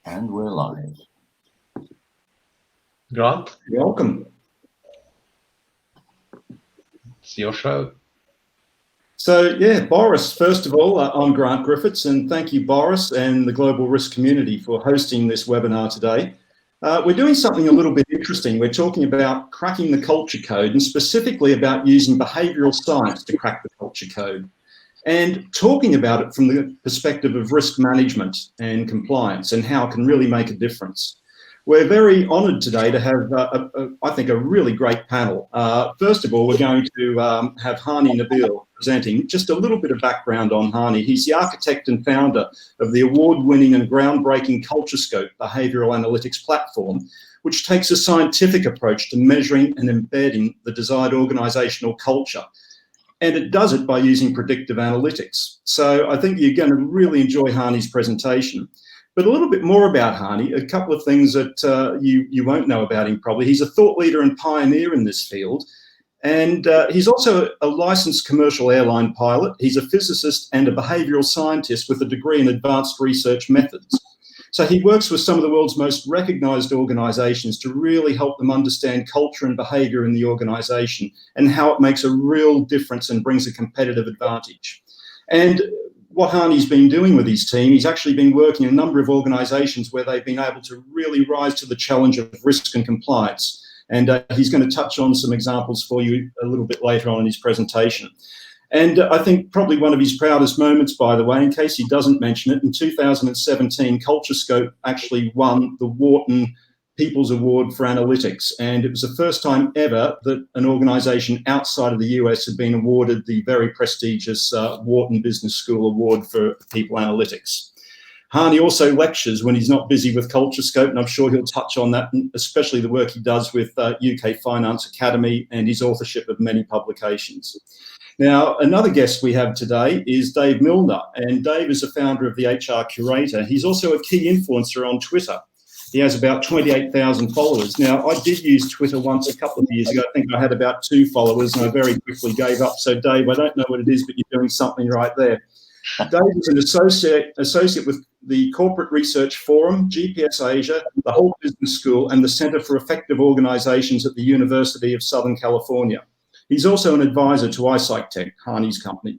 And we're live. Grant, Welcome. it's your show. So, yeah, Boris, first of all, I'm Grant Griffiths, and thank you, Boris, and the Global Risk community for hosting this webinar today. We're doing something a little bit interesting. We're talking about cracking the culture code, and specifically about using behavioural science to crack the culture code, and talking about it from the perspective of risk management and compliance and how it can really make a difference. We're very honoured today to have, I think, a really great panel. First of all, we're going to have Hani Nabil presenting. Just a little bit of background on Hani. He's the architect and founder of the award-winning and groundbreaking CultureScope behavioural analytics platform, which takes a scientific approach to measuring and embedding the desired organisational culture. And it does it by using predictive analytics. So I think you're going to really enjoy Hani's presentation. But a little bit more about Hani, a couple of things that you won't know about him probably. He's a thought leader and pioneer in this field. And he's also a licensed commercial airline pilot. He's a physicist and a behavioural scientist with a degree in advanced research methods. So he works with some of the world's most recognised organisations to really help them understand culture and behaviour in the organisation and how it makes a real difference and brings a competitive advantage. And what Hani's been doing with his team, he's actually been working in a number of organisations where they've been able to really rise to the challenge of risk and compliance. And he's going to touch on some examples for you a little bit later on in his presentation. And I think probably one of his proudest moments, by the way, in case he doesn't mention it, in 2017, CultureScope actually won the Wharton People's Award for Analytics. And it was the first time ever that an organisation outside of the US had been awarded the very prestigious Wharton Business School Award for People Analytics. Hani also lectures when he's not busy with CultureScope, and I'm sure he'll touch on that, especially the work he does with UK Finance Academy and his authorship of many publications. Now, another guest we have today is Dave Milner, and Dave is the founder of the HR Curator. He's also a key influencer on Twitter. He has about 28,000 followers. Now, I did use Twitter once a couple of years ago. I think I had about 2 followers, and I very quickly gave up. So, Dave, I don't know what it is, but you're doing something right there. Dave is an associate with the Corporate Research Forum, GPS Asia, the Whole Business School, and the Centre for Effective Organisations at the University of Southern California. He's also an advisor to iPsychTech, Hani's company.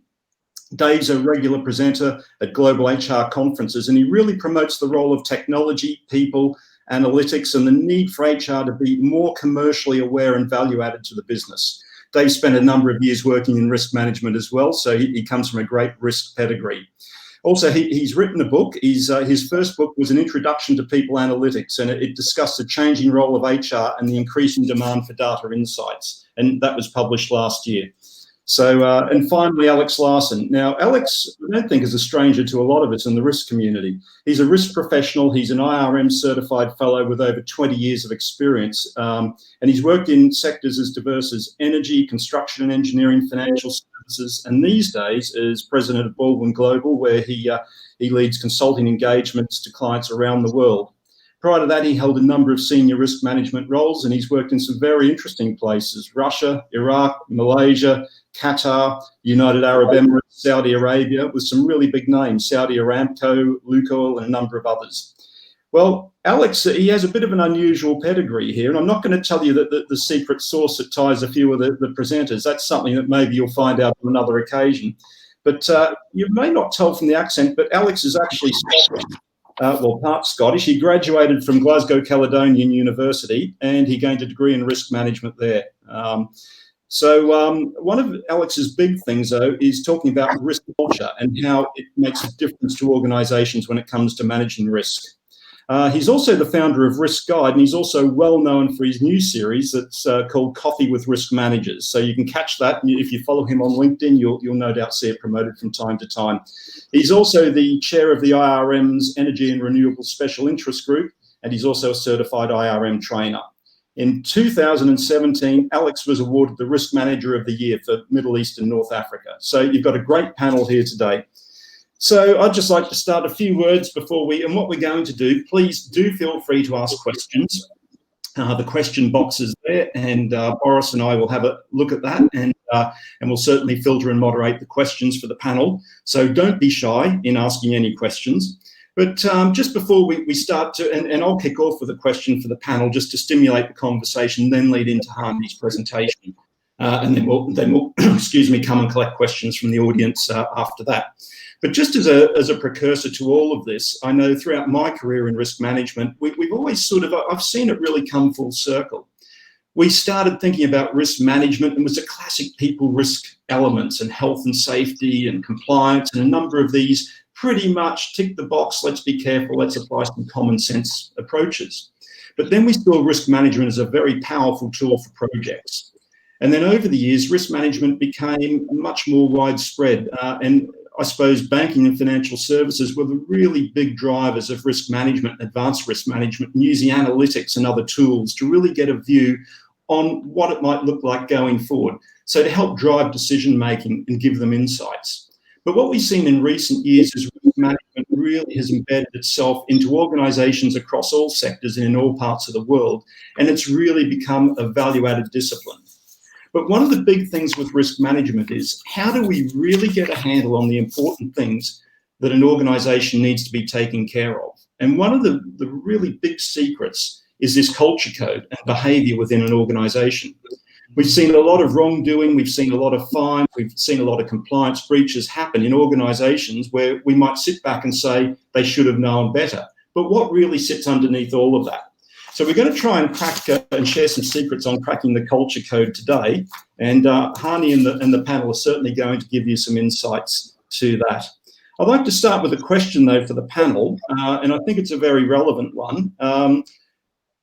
Dave's a regular presenter at global HR conferences, and he really promotes the role of technology, people, analytics, and the need for HR to be more commercially aware and value added to the business. Dave spent a number of years working in risk management as well, so he comes from a great risk pedigree. Also, he's written a book. His first book was an introduction to people analytics, and it discussed the changing role of HR and the increasing demand for data insights, and that was published last year. So, and finally, Alex Larson. Now, Alex, I don't think is a stranger to a lot of us in the risk community. He's a risk professional. He's an IRM certified fellow with over 20 years of experience. And he's worked in sectors as diverse as energy, construction and engineering, financial services, and these days is president of Baldwin Global, where he leads consulting engagements to clients around the world. Prior to that, he held a number of senior risk management roles, and he's worked in some very interesting places: Russia, Iraq, Malaysia, Qatar, United Arab Emirates, Saudi Arabia, with some really big names, Saudi Aramco, Lukoil, and a number of others. Well, Alex, he has a bit of an unusual pedigree here, and I'm not going to tell you that the secret sauce that ties a few of the presenters. That's something that maybe you'll find out on another occasion. But you may not tell from the accent, but Alex is actually Scottish. Well, part Scottish. He graduated from Glasgow Caledonian University, and he gained a degree in risk management there. So one of Alex's big things, though, is talking about risk culture and how it makes a difference to organisations when it comes to managing risk. He's also the founder of Risk Guide, and he's also well known for his new series that's called Coffee with Risk Managers. So you can catch that. If you follow him on LinkedIn, you'll no doubt see it promoted from time to time. He's also the chair of the IRM's Energy and Renewable Special Interest Group, and he's also a certified IRM trainer. In 2017, Alex was awarded the Risk Manager of the Year for Middle East and North Africa. So you've got a great panel here today. So I'd just like to start a few words before and what we're going to do, please do feel free to ask questions. The question box is there, and Boris and I will have a look at that, and we'll certainly filter and moderate the questions for the panel. So don't be shy in asking any questions. But just before we start to, and I'll kick off with a question for the panel just to stimulate the conversation, then lead into Harmony's presentation. And then we'll excuse me, come and collect questions from the audience after that. But just as a precursor to all of this, I know throughout my career in risk management, we've always sort of, I've seen it really come full circle. We started thinking about risk management and was a classic people risk elements and health and safety and compliance, and a number of these pretty much tick the box, let's be careful, let's apply some common sense approaches. But then we saw risk management as a very powerful tool for projects. And then over the years, risk management became much more widespread. And I suppose banking and financial services were the really big drivers of risk management, advanced risk management, and using analytics and other tools to really get a view on what it might look like going forward. So to help drive decision-making and give them insights. But what we've seen in recent years is risk management really has embedded itself into organisations across all sectors and in all parts of the world, and it's really become a value-added discipline. But one of the big things with risk management is how do we really get a handle on the important things that an organisation needs to be taking care of? And one of the really big secrets is this culture code and behaviour within an organisation. We've seen a lot of wrongdoing, we've seen a lot of fines, we've seen a lot of compliance breaches happen in organisations where we might sit back and say they should have known better. But what really sits underneath all of that? So we're going to try and crack and share some secrets on cracking the culture code today. And Hani and the panel are certainly going to give you some insights to that. I'd like to start with a question, though, for the panel, and I think it's a very relevant one.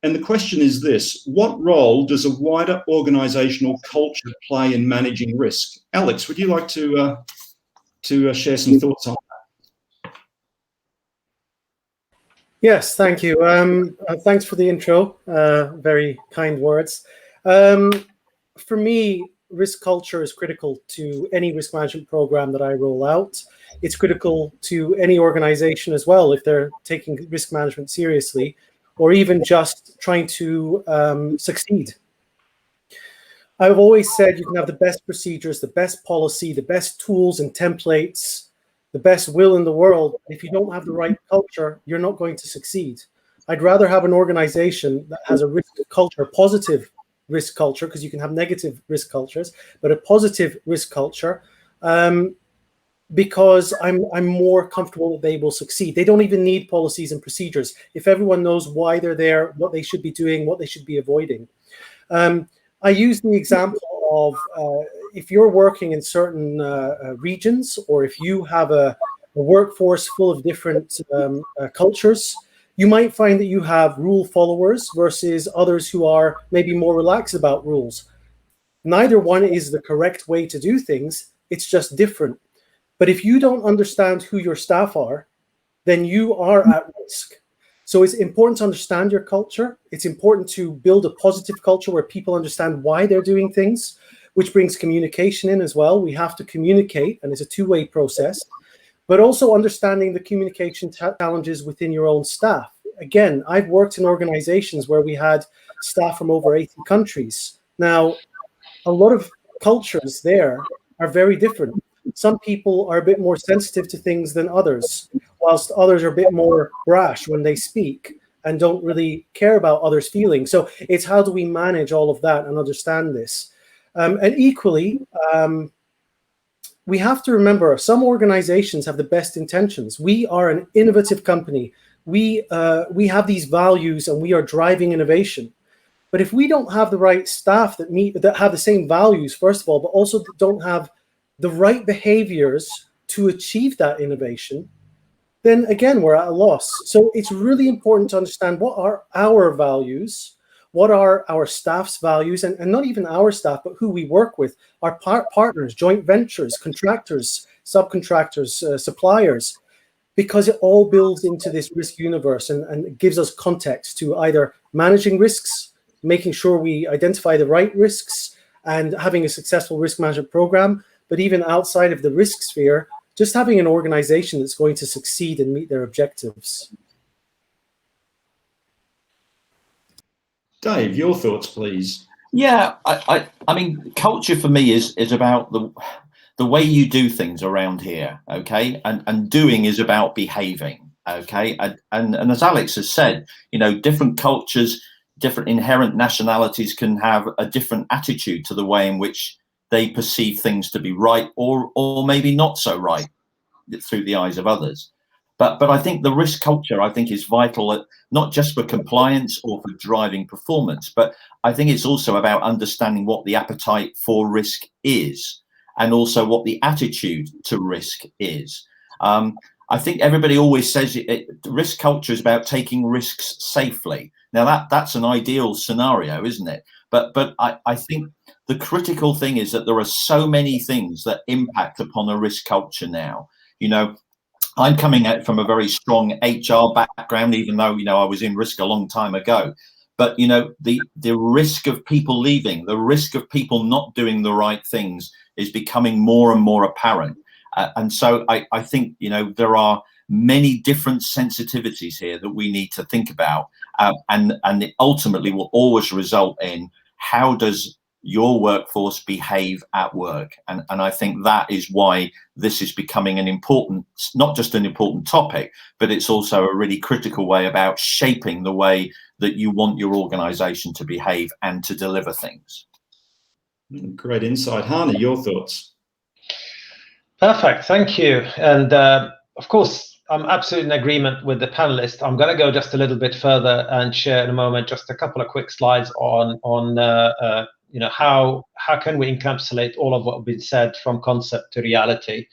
And the question is this: what role does a wider organisational culture play in managing risk? Alex, would you like to share some thoughts on that? Yes, thank you. Thanks for the intro. Very kind words. For me, risk culture is critical to any risk management program that I roll out. It's critical to any organization as well if they're taking risk management seriously, or even just trying to succeed. I've always said you can have the best procedures, the best policy, the best tools and templates, the best will in the world. If you don't have the right culture, you're not going to succeed. I'd rather have an organization that has a risk culture, positive risk culture, because you can have negative risk cultures, but a positive risk culture, because I'm more comfortable that they will succeed. They don't even need policies and procedures. If everyone knows why they're there, what they should be doing, what they should be avoiding. I use the example of if you're working in certain regions, or if you have a workforce full of different cultures, you might find that you have rule followers versus others who are maybe more relaxed about rules. Neither one is the correct way to do things. It's just different. But if you don't understand who your staff are, then you are at risk. So it's important to understand your culture. It's important to build a positive culture where people understand why they're doing things, which brings communication in as well. We have to communicate, and it's a two-way process, but also understanding the communication challenges within your own staff. Again, I've worked in organizations where we had staff from over 80 countries. Now, a lot of cultures there are very different. Some people are a bit more sensitive to things than others, whilst others are a bit more brash when they speak and don't really care about others' feelings. So it's how do we manage all of that and understand this? And equally, we have to remember some organizations have the best intentions. We are an innovative company. We have these values and we are driving innovation. But if we don't have the right staff that have the same values, first of all, but also don't have the right behaviors to achieve that innovation, then again, we're at a loss. So it's really important to understand what are our values, what are our staff's values, and not even our staff, but who we work with, our partners, joint ventures, contractors, subcontractors, suppliers, because it all builds into this risk universe and it gives us context to either managing risks, making sure we identify the right risks, and having a successful risk management program. But even outside of the risk sphere, just having an organization that's going to succeed and meet their objectives. Dave, your thoughts, please. Yeah, I mean, culture for me is about the way you do things around here, okay? And doing is about behaving, Okay, and as Alex has said, you know, different cultures, different inherent nationalities can have a different attitude to the way in which they perceive things to be right, or maybe not so right through the eyes of others. But I think the risk culture, I think, is vital, not just for compliance or for driving performance, but I think it's also about understanding what the appetite for risk is, and also what the attitude to risk is. I think everybody always says risk culture is about taking risks safely. Now that's an ideal scenario, isn't it? But I think the critical thing is that there are so many things that impact upon a risk culture now. You know, I'm coming out from a very strong HR background, even though, you know, I was in risk a long time ago. But, you know, the risk of people leaving, the risk of people not doing the right things is becoming more and more apparent. And so I think, you know, there are many different sensitivities here that we need to think about. And it ultimately will always result in how does your workforce behave at work. And I think that is why this is becoming an important, not just an important topic, but it's also a really critical way about shaping the way that you want your organization to behave and to deliver things. Great insight. Hannah, your thoughts? Perfect, thank you. And of course, I'm absolutely in agreement with the panelists. I'm going to go just a little bit further and share in a moment just a couple of quick slides on you know, how can we encapsulate all of what has been said from concept to reality.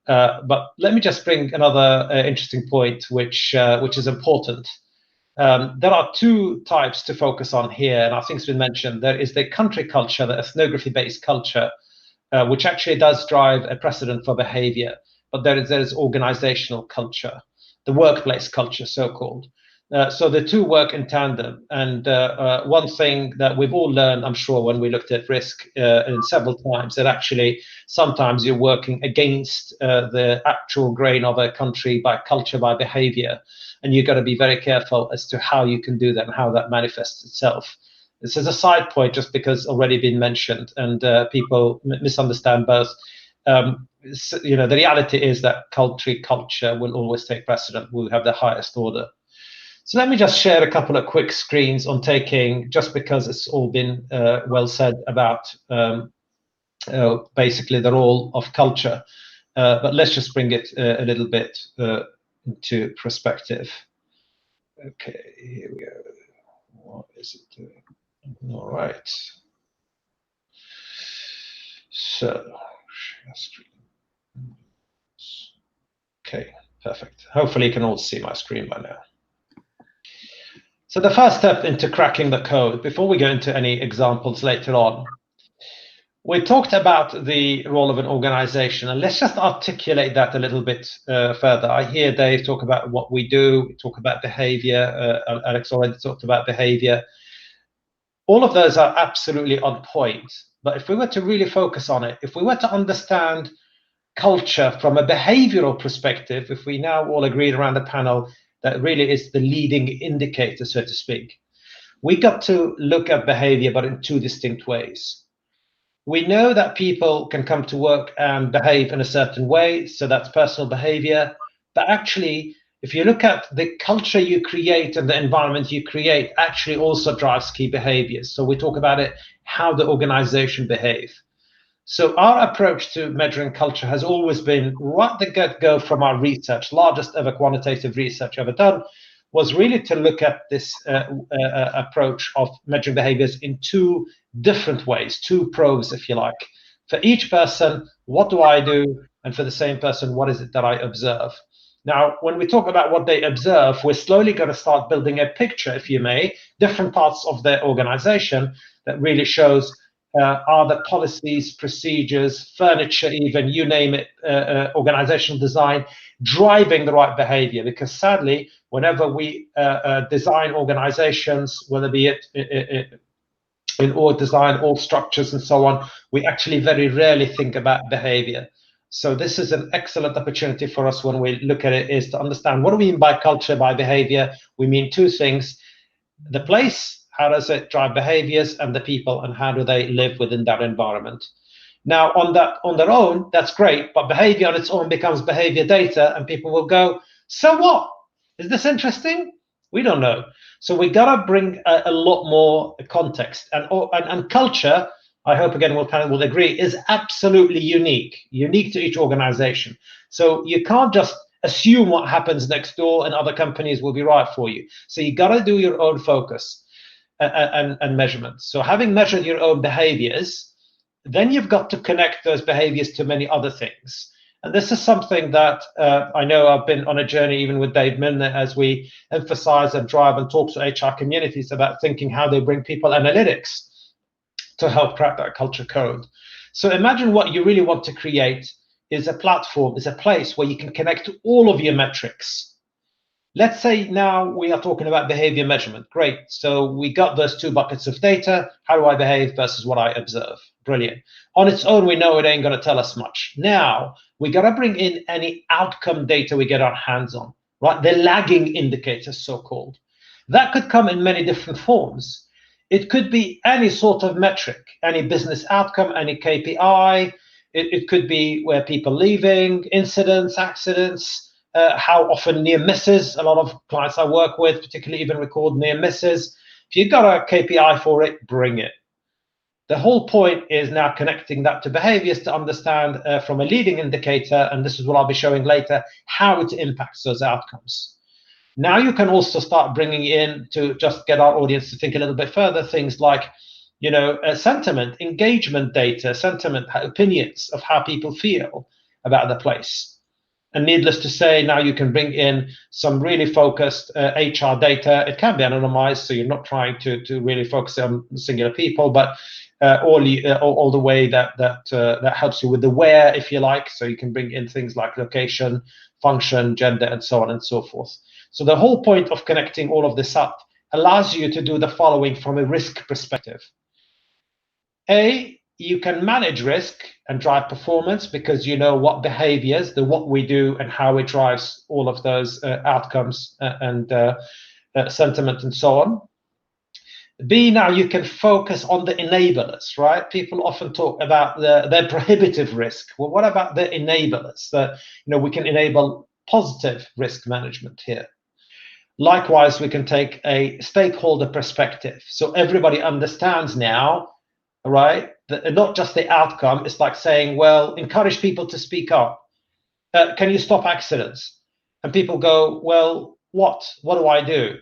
But let me just bring another interesting point, which is important. There are two types to focus on here, and I think it's been mentioned. There is the country culture, the ethnography-based culture, which actually does drive a precedent for behavior. But there is organizational culture, the workplace culture, so-called. So the two work in tandem. And one thing that we've all learned, I'm sure, when we looked at risk in several times, that actually sometimes you're working against the actual grain of a country by culture, by behavior. And you've got to be very careful as to how you can do that and how that manifests itself. This is a side point, just because already been mentioned, and people misunderstand both. You know, the reality is that culture will always take precedent. Will have the highest order. So let me just share a couple of quick screens on taking, just because it's all been well said about basically the role of culture. But let's just bring it a little bit into perspective. Okay, here we go. What is it doing? All right. So, share screen. Okay, perfect. Hopefully you can all see my screen by now. So the first step into cracking the code, before we go into any examples later on, we talked about the role of an organization, and let's just articulate that a little bit further. I hear Dave talk about what we do, we talk about behavior, Alex already talked about behavior. All of those are absolutely on point. But if we were to really focus on it, if we were to understand culture from a behavioral perspective, if we now all agreed around the panel that really is the leading indicator, so to speak, we got to look at behavior, but in two distinct ways. We know that people can come to work and behave in a certain way, so that's personal behavior. But actually, if you look at the culture you create and the environment you create, actually also drives key behaviors. So we talk about it, how the organization behave. So our approach to measuring culture has always been, right at the get-go from our research, largest ever quantitative research ever done, was really to look at this approach of measuring behaviors in two different ways, two probes, if you like. For each person, what do I do? And for the same person, what is it that I observe? Now, when we talk about what they observe, we're slowly going to start building a picture, if you may, different parts of their organization that really shows are the policies, procedures, furniture, even, you name it, organizational design, driving the right behavior. Because sadly, whenever we design organizations, whether be it in org design, org structures, and so on, we actually very rarely think about behavior. So this is an excellent opportunity for us when we look at it, is to understand what do we mean by culture, by behavior. We mean two things: the place, how does it drive behaviors, and the people, and how do they live within that environment. Now, on their own, that's great, but behavior on its own becomes behavior data, and people will go, so what? Is this interesting? We don't know. So we gotta bring a lot more context, and culture, I hope again we'll kind of will agree, is absolutely unique to each organization. So you can't just assume what happens next door and other companies will be right for you. So you gotta do your own focus and measurement. So having measured your own behaviors, then you've got to connect those behaviors to many other things. And this is something that I know I've been on a journey even with Dave Milner, as we emphasize and drive and talk to HR communities about thinking how they bring people analytics to help crack that culture code. So imagine what you really want to create is a platform, is a place where you can connect all of your metrics. Let's say now we are talking about behavior measurement. Great. So we got those two buckets of data. How do I behave versus what I observe? Brilliant. On its own, we know it ain't going to tell us much. Now, we got to bring in any outcome data we get our hands on, right? The lagging indicators, so-called. That could come in many different forms. It could be any sort of metric, any business outcome, any KPI. It could be where people leaving, incidents, accidents, how often near misses. A lot of clients I work with, particularly, even record near misses. If you've got a KPI for it, bring it. The whole point is now connecting that to behaviors to understand from a leading indicator, and this is what I'll be showing later, how it impacts those outcomes. Now you can also start bringing in, to just get our audience to think a little bit further, things like, sentiment, engagement data, sentiment, opinions of how people feel about the place. And needless to say, now you can bring in some really focused HR data. It can be anonymized, so you're not trying to really focus on singular people, but all the way that helps you with the where, if you like. So you can bring in things like location, function, gender, and so on and so forth. So the whole point of connecting all of this up allows you to do the following from a risk perspective. You can manage risk and drive performance because you know what behaviors, what we do, and how it drives all of those outcomes and sentiment and so on. B, now you can focus on the enablers, right? People often talk about the prohibitive risk. Well, what about the enablers? We can enable positive risk management here. Likewise, we can take a stakeholder perspective. So everybody understands now, right, not just the outcome. It's like saying, well, encourage people to speak up. Can you stop accidents? And people go, well, what do I do?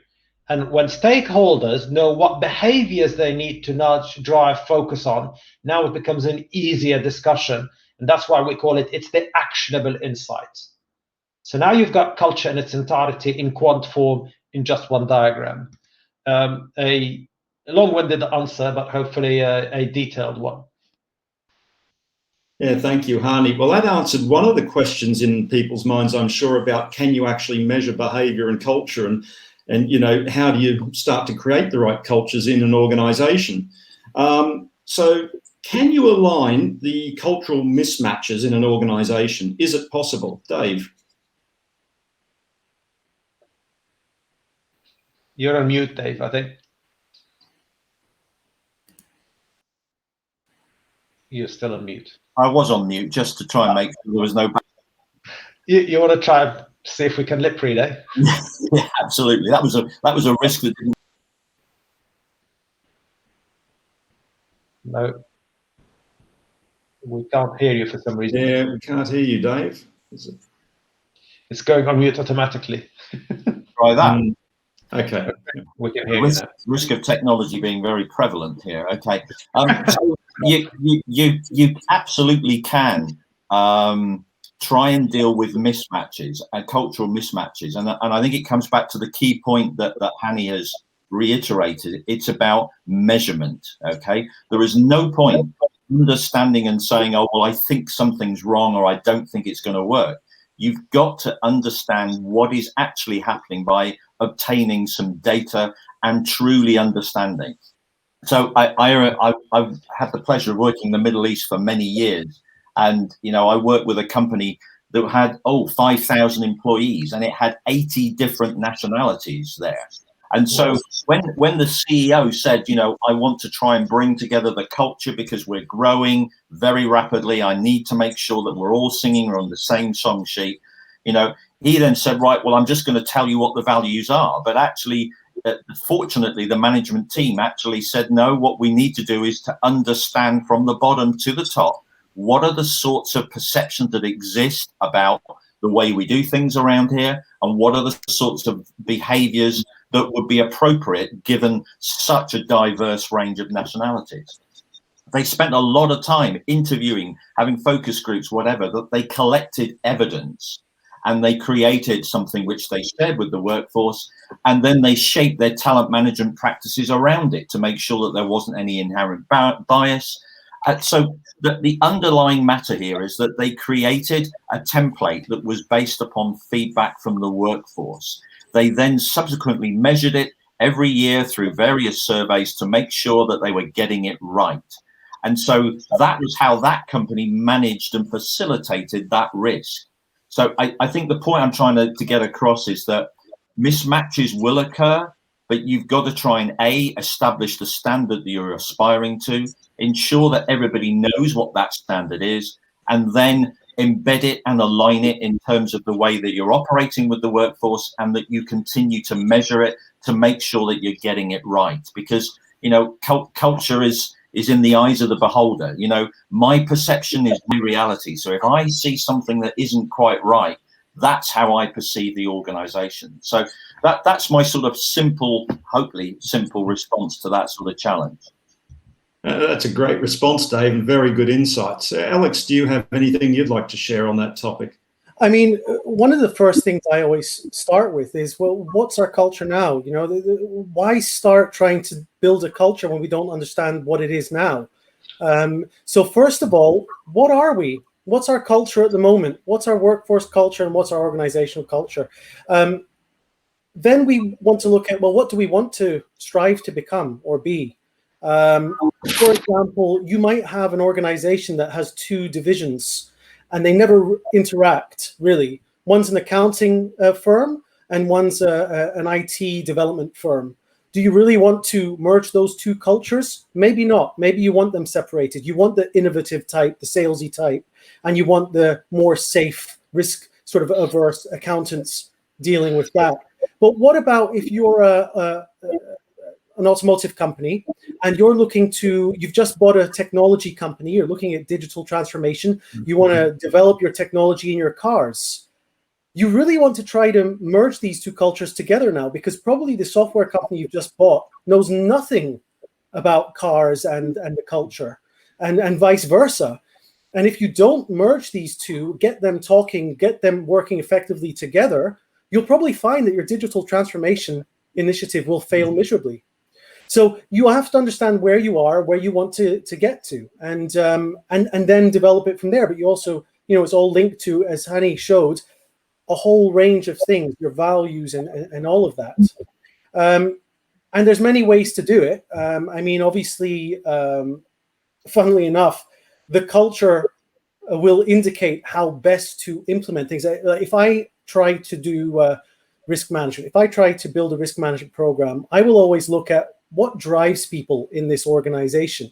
And when stakeholders know what behaviors they need to nudge, drive, focus on, now it becomes an easier discussion. And that's why we call it's the actionable insight. So now you've got culture in its entirety in quant form in just one diagram. A long-winded answer, but hopefully a detailed one. Yeah, thank you, Hani. Well, that answered one of the questions in people's minds, I'm sure, about can you actually measure behaviour and culture, and how do you start to create the right cultures in an organisation? So can you align the cultural mismatches in an organisation? Is it possible? Dave? You're on mute, Dave, I think. You're still on mute. I was on mute just to try and make sure there was no. You want to try and see if we can lip read, eh? Yeah, absolutely. That was a risk that didn't. No, we can't hear you for some reason. Yeah, we can't hear you, Dave. It's going on mute automatically. Try that. Okay. We can hear you now. Risk of technology being very prevalent here. Okay. So you absolutely can try and deal with mismatches and cultural mismatches, and I think it comes back to the key point that Hani has reiterated. It's about measurement. Okay, there is no point understanding and saying, oh well, I think something's wrong or I don't think it's going to work. You've got to understand what is actually happening by obtaining some data and truly understanding. So I've had the pleasure of working in the Middle East for many years, and I worked with a company that had 5,000 employees, and it had 80 different nationalities there. And so when the CEO said, I want to try and bring together the culture because we're growing very rapidly, I need to make sure that we're all singing on the same song sheet. he then said, right, well, I'm just going to tell you what the values are. But actually, fortunately, the management team actually said, no, what we need to do is to understand from the bottom to the top, what are the sorts of perceptions that exist about the way we do things around here, and what are the sorts of behaviours that would be appropriate given such a diverse range of nationalities. They spent a lot of time interviewing, having focus groups, whatever, that they collected evidence and they created something which they shared with the workforce, and then they shaped their talent management practices around it to make sure that there wasn't any inherent bias. So the underlying matter here is that they created a template that was based upon feedback from the workforce. They then subsequently measured it every year through various surveys to make sure that they were getting it right. And so that was how that company managed and facilitated that risk. So I think the point I'm trying to get across is that mismatches will occur, but you've got to try and establish the standard that you're aspiring to, ensure that everybody knows what that standard is, and then embed it and align it in terms of the way that you're operating with the workforce, and that you continue to measure it to make sure that you're getting it right. Because, culture is in the eyes of the beholder. My perception is my reality. So if I see something that isn't quite right, that's how I perceive the organization. So that's my sort of hopefully simple response to that sort of challenge. That's a great response, Dave, and very good insights. Alex, do you have anything you'd like to share on that topic? I mean, one of the first things I always start with is, well, what's our culture now? Why start trying to build a culture when we don't understand what it is now? So first of all, what are we? What's our culture at the moment? What's our workforce culture and what's our organizational culture? Then we want to look at, well, what do we want to strive to become or be? For example, you might have an organization that has two divisions and they never interact, really. One's an accounting firm and one's an IT development firm. Do you really want to merge those two cultures? Maybe not. Maybe you want them separated. You want the innovative type, the salesy type, and you want the more safe, risk sort of averse accountants dealing with that. But what about if you're an automotive company and you've just bought a technology company, you're looking at digital transformation, you want to develop your technology in your cars. You really want to try to merge these two cultures together now, because probably the software company you've just bought knows nothing about cars and the culture, and vice versa. And if you don't merge these two, get them talking, get them working effectively together, you'll probably find that your digital transformation initiative will fail miserably. So you have to understand where you are, where you want to get to, and then develop it from there. But you also, it's all linked to, as Hani showed, a whole range of things, your values and all of that. And there's many ways to do it. I mean, obviously, funnily enough, the culture will indicate how best to implement things. If I try to do risk management, if I try to build a risk management program, I will always look at what drives people in this organization.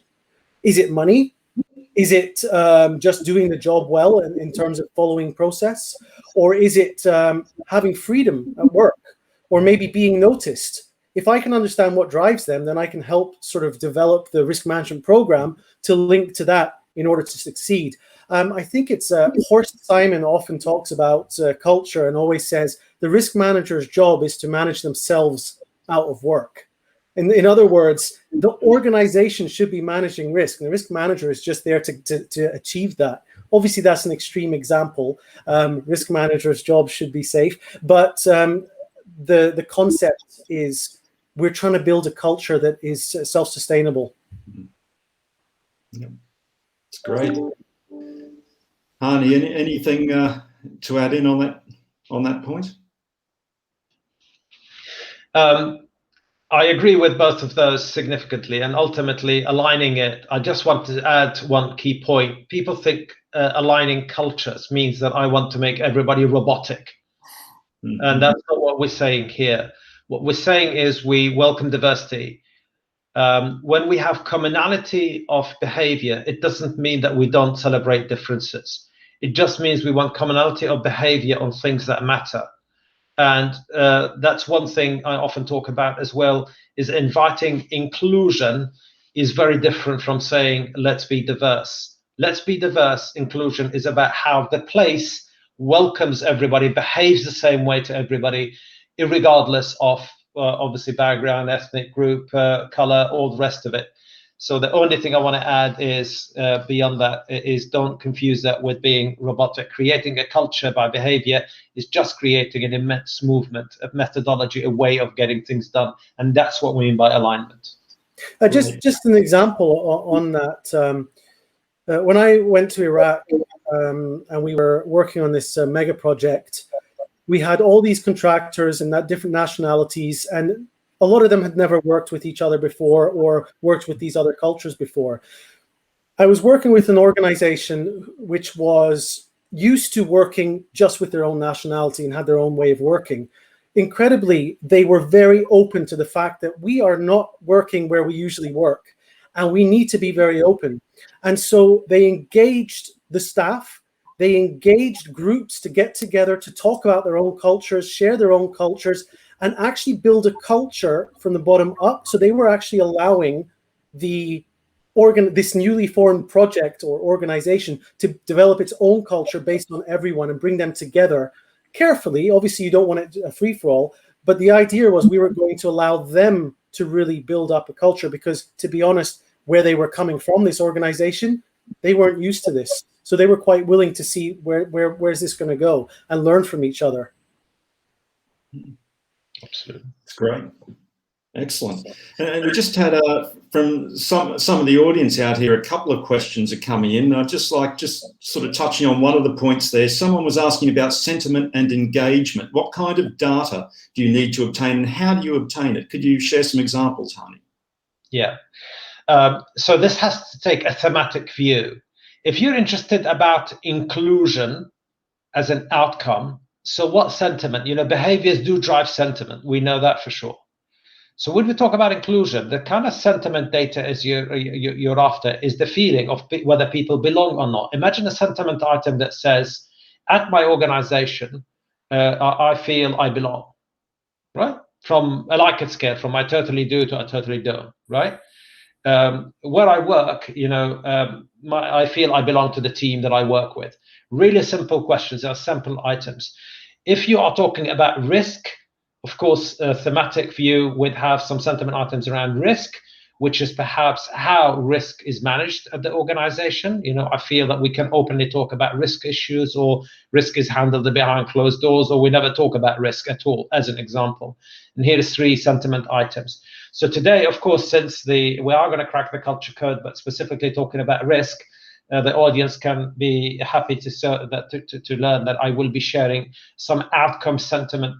Is it money? Is it just doing the job well in terms of following process? Or is it having freedom at work? Or maybe being noticed? If I can understand what drives them, then I can help sort of develop the risk management program to link to that in order to succeed. I think it's Horst Simon often talks about culture and always says the risk manager's job is to manage themselves out of work. In other words, the organization should be managing risk, and the risk manager is just there to achieve that. Obviously, that's an extreme example. Risk manager's job should be safe, but the concept is we're trying to build a culture that is self-sustainable. Yeah. It's great. Hani, anything to add in on that point? I agree with both of those significantly, and ultimately aligning it. I just want to add one key point. People think aligning cultures means that I want to make everybody robotic. Mm-hmm. And that's not what we're saying here. What we're saying is we welcome diversity. When we have commonality of behavior, it doesn't mean that we don't celebrate differences. It just means we want commonality of behavior on things that matter. And that's one thing I often talk about as well, is inviting inclusion is very different from saying, let's be diverse. Let's be diverse. Inclusion is about how the place welcomes everybody, behaves the same way to everybody, regardless of obviously background, ethnic group, color, all the rest of it. So the only thing I want to add is, beyond that, is don't confuse that with being robotic. Creating a culture by behavior is just creating an immense movement, a methodology, a way of getting things done. And that's what we mean by alignment. Just an example on that. When I went to Iraq and we were working on this mega project, we had all these contractors and different nationalities, and a lot of them had never worked with each other before or worked with these other cultures before. I was working with an organization which was used to working just with their own nationality and had their own way of working. Incredibly, they were very open to the fact that we are not working where we usually work, and we need to be very open. And so they engaged the staff, they engaged groups to get together to talk about their own cultures, share their own cultures, and actually build a culture from the bottom up. So they were actually allowing this newly formed project or organization to develop its own culture based on everyone and bring them together carefully. Obviously, you don't want it a free-for-all, but the idea was we were going to allow them to really build up a culture, because, to be honest, where they were coming from, this organization, they weren't used to this. So they were quite willing to see where's this going to go and learn from each other. Absolutely. That's great. Excellent. And we just had from some of the audience out here, a couple of questions are coming in. I'd just sort of touching on one of the points there. Someone was asking about sentiment and engagement. What kind of data do you need to obtain, and how do you obtain it? Could you share some examples, Hani? Yeah. So this has to take a thematic view. If you're interested about inclusion as an outcome, so what sentiment? Behaviors do drive sentiment. We know that for sure. So when we talk about inclusion, the kind of sentiment data is you're after is the feeling of whether people belong or not. Imagine a sentiment item that says, at my organization, I feel I belong, right? From a Likert scale, from I totally do to I totally don't, right? Where I work, I feel I belong to the team that I work with. Really simple questions, they are simple items. If you are talking about risk, of course, a thematic view would have some sentiment items around risk, which is perhaps how risk is managed at the organization. I feel that we can openly talk about risk issues, or risk is handled behind closed doors, or we never talk about risk at all, as an example. And here is 3 sentiment items. So today, of course, since we are going to crack the culture code, but specifically talking about risk, the audience can be happy to learn that I will be sharing some outcome sentiment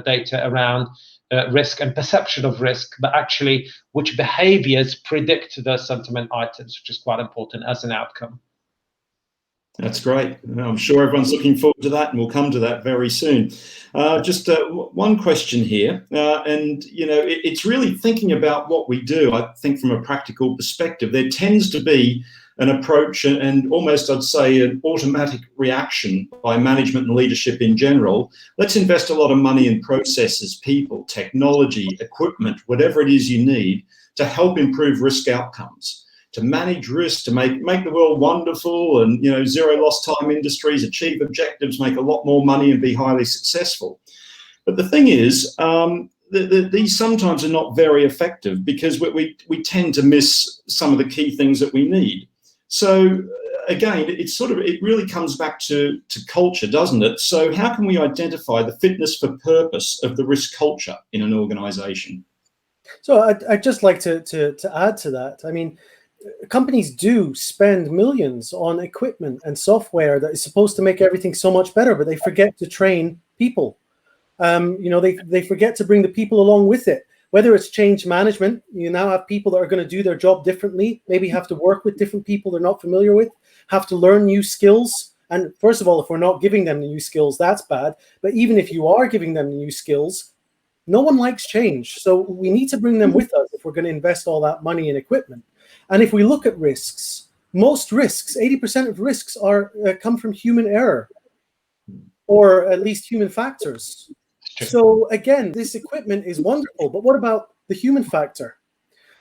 data around risk and perception of risk, but actually which behaviors predict those sentiment items, which is quite important as an outcome. That's great. I'm sure everyone's looking forward to that, and we'll come to that very soon. Just one question here, and it's really thinking about what we do. I think from a practical perspective, there tends to be an approach and almost, I'd say, an automatic reaction by management and leadership in general. Let's invest a lot of money in processes, people, technology, equipment, whatever it is you need to help improve risk outcomes, to manage risk, to make the world wonderful, and zero lost time industries, achieve objectives, make a lot more money, and be highly successful. But the thing is, these sometimes are not very effective, because we tend to miss some of the key things that we need. So again, it really comes back to culture, doesn't it? So how can we identify the fitness for purpose of the risk culture in an organization? So I'd just like to add to that. I mean, companies do spend millions on equipment and software that is supposed to make everything so much better, but they forget to train people. They forget to bring the people along with it. Whether it's change management, you now have people that are going to do their job differently, maybe have to work with different people they're not familiar with, have to learn new skills. And first of all, if we're not giving them the new skills, that's bad. But even if you are giving them the new skills, no one likes change. So we need to bring them with us if we're going to invest all that money in equipment. And if we look at risks, most risks, 80% of risks are come from human error, or at least human factors. So again, this equipment is wonderful, but what about the human factor?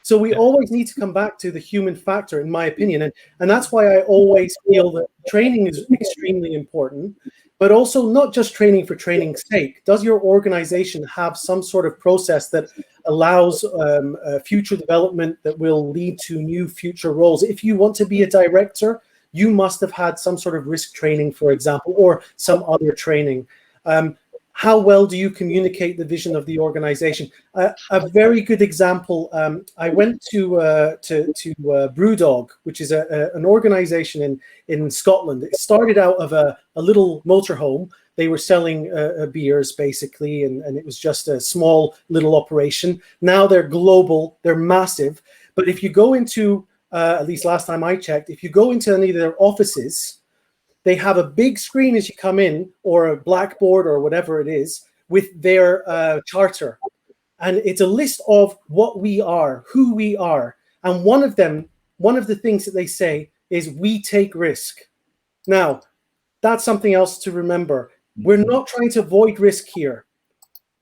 So we always need to come back to the human factor, in my opinion. And that's why I always feel that training is extremely important, but also not just training for training's sake. Does your organization have some sort of process that allows future development that will lead to new future roles? If you want to be a director, you must have had some sort of risk training, for example, or some other training. How well do you communicate the vision of the organization? A very good example, I went to Brewdog, which is an organization in Scotland. It started out of a little motorhome. They were selling beers, basically, and it was just a small little operation. Now they're global, they're massive. But if you go into, at least last time I checked, if you go into any of their offices, they have a big screen as you come in, or a blackboard or whatever it is, with their charter. And it's a list of what we are, who we are. And one of the things that they say is, we take risk. Now, that's something else to remember. We're not trying to avoid risk here.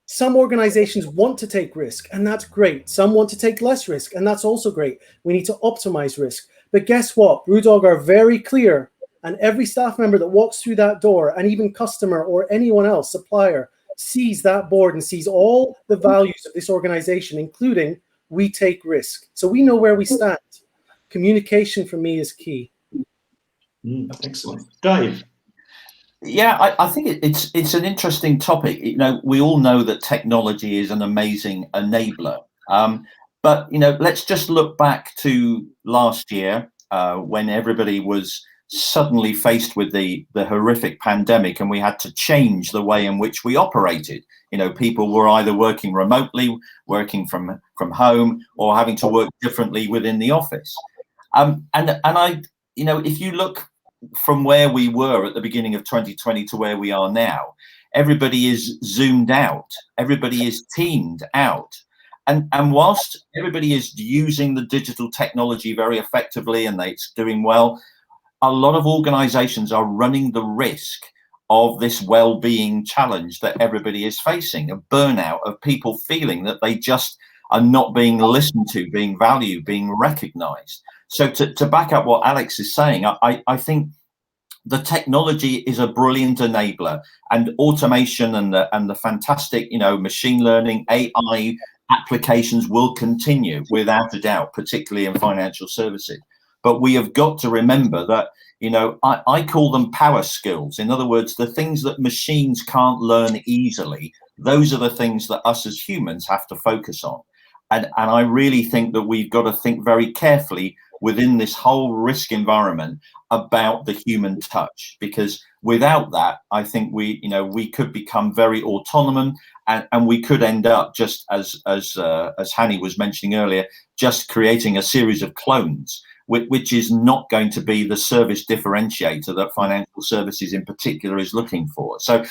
Some organizations want to take risk, and that's great. Some want to take less risk, and that's also great. We need to optimize risk. But guess what? Brewdog are very clear. And every staff member that walks through that door, and even customer or anyone else, supplier, sees that board and sees all the values of this organization, including we take risk. So we know where we stand. Communication for me is key. Excellent. Dave? Yeah, I think it's an interesting topic. You know, we all know that technology is an amazing enabler. But, you know, let's just look back to last year when everybody was suddenly faced with the horrific pandemic, and we had to change the way in which we operated. You know, people were either working remotely, working from home, or having to work differently within the office. And I, you know, if you look from where we were at the beginning of 2020 to where we are now, everybody is zoomed out, everybody is teamed out. And whilst everybody is using the digital technology very effectively and it's doing well, a lot of organizations are running the risk of this well-being challenge that everybody is facing, of burnout, of people feeling that they just are not being listened to, being valued, being recognized. So to back up what Alex is saying, I think the technology is a brilliant enabler, and automation and the fantastic, you know, machine learning, AI applications will continue without a doubt, particularly in financial services. But we have got to remember that, you know, I call them power skills. In other words, the things that machines can't learn easily, those are the things that us as humans have to focus on. And I really think that we've got to think very carefully within this whole risk environment about the human touch, because without that, I think we could become very autonomous, and we could end up, just as Hanny was mentioning earlier, just creating a series of clones, which is not going to be the service differentiator that financial services in particular is looking for. So